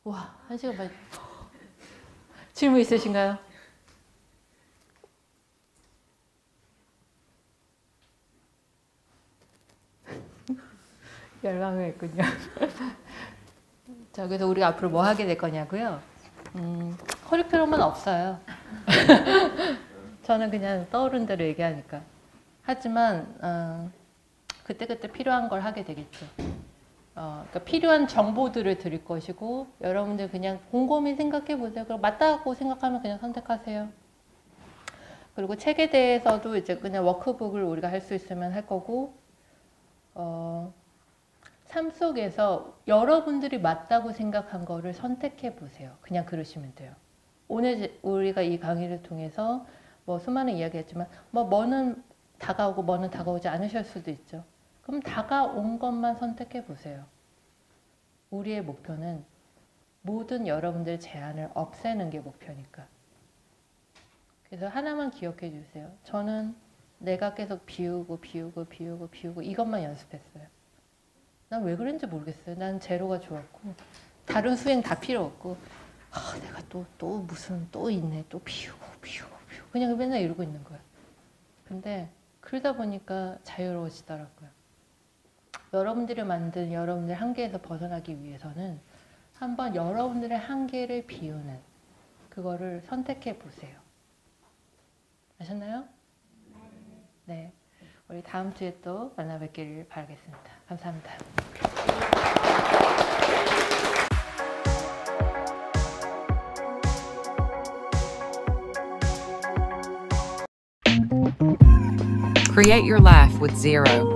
와, 1시간 반. 질문 있으신가요? 열광을 했군요. 자, 그래서 우리가 앞으로 뭐 하게 될 거냐고요? 커리큘럼은 없어요. 저는 그냥 떠오른 대로 얘기하니까. 하지만 그때그때 필요한 걸 하게 되겠죠. 그러니까 필요한 정보들을 드릴 것이고, 여러분들 그냥 곰곰이 생각해 보세요. 그럼 맞다고 생각하면 그냥 선택하세요. 그리고 책에 대해서도 이제 그냥 워크북을 우리가 할 수 있으면 할 거고, 삶 속에서 여러분들이 맞다고 생각한 거를 선택해 보세요. 그냥 그러시면 돼요. 오늘 우리가 이 강의를 통해서 뭐 수많은 이야기했지만 뭐는 다가오고 뭐는 다가오지 않으실 수도 있죠. 그럼 다가온 것만 선택해 보세요. 우리의 목표는 모든 여러분들의 제한을 없애는 게 목표니까. 그래서 하나만 기억해 주세요. 저는 내가 계속 비우고 이것만 연습했어요. 난 왜 그런지 모르겠어요. 난 제로가 좋았고 다른 수행 다 필요 없고 내가 또 무슨 또 있네. 또 비우고 그냥 맨날 이러고 있는 거야. 근데 그러다 보니까 자유로워지더라고요. 여러분들이 만든 여러분들의 한계에서 벗어나기 위해서는 한번 여러분들의 한계를 비우는 그거를 선택해 보세요. 아셨나요? 네. 우리 다음 주에 또 만나 뵙기를 바라겠습니다. 감사합니다. Create your life with Xero.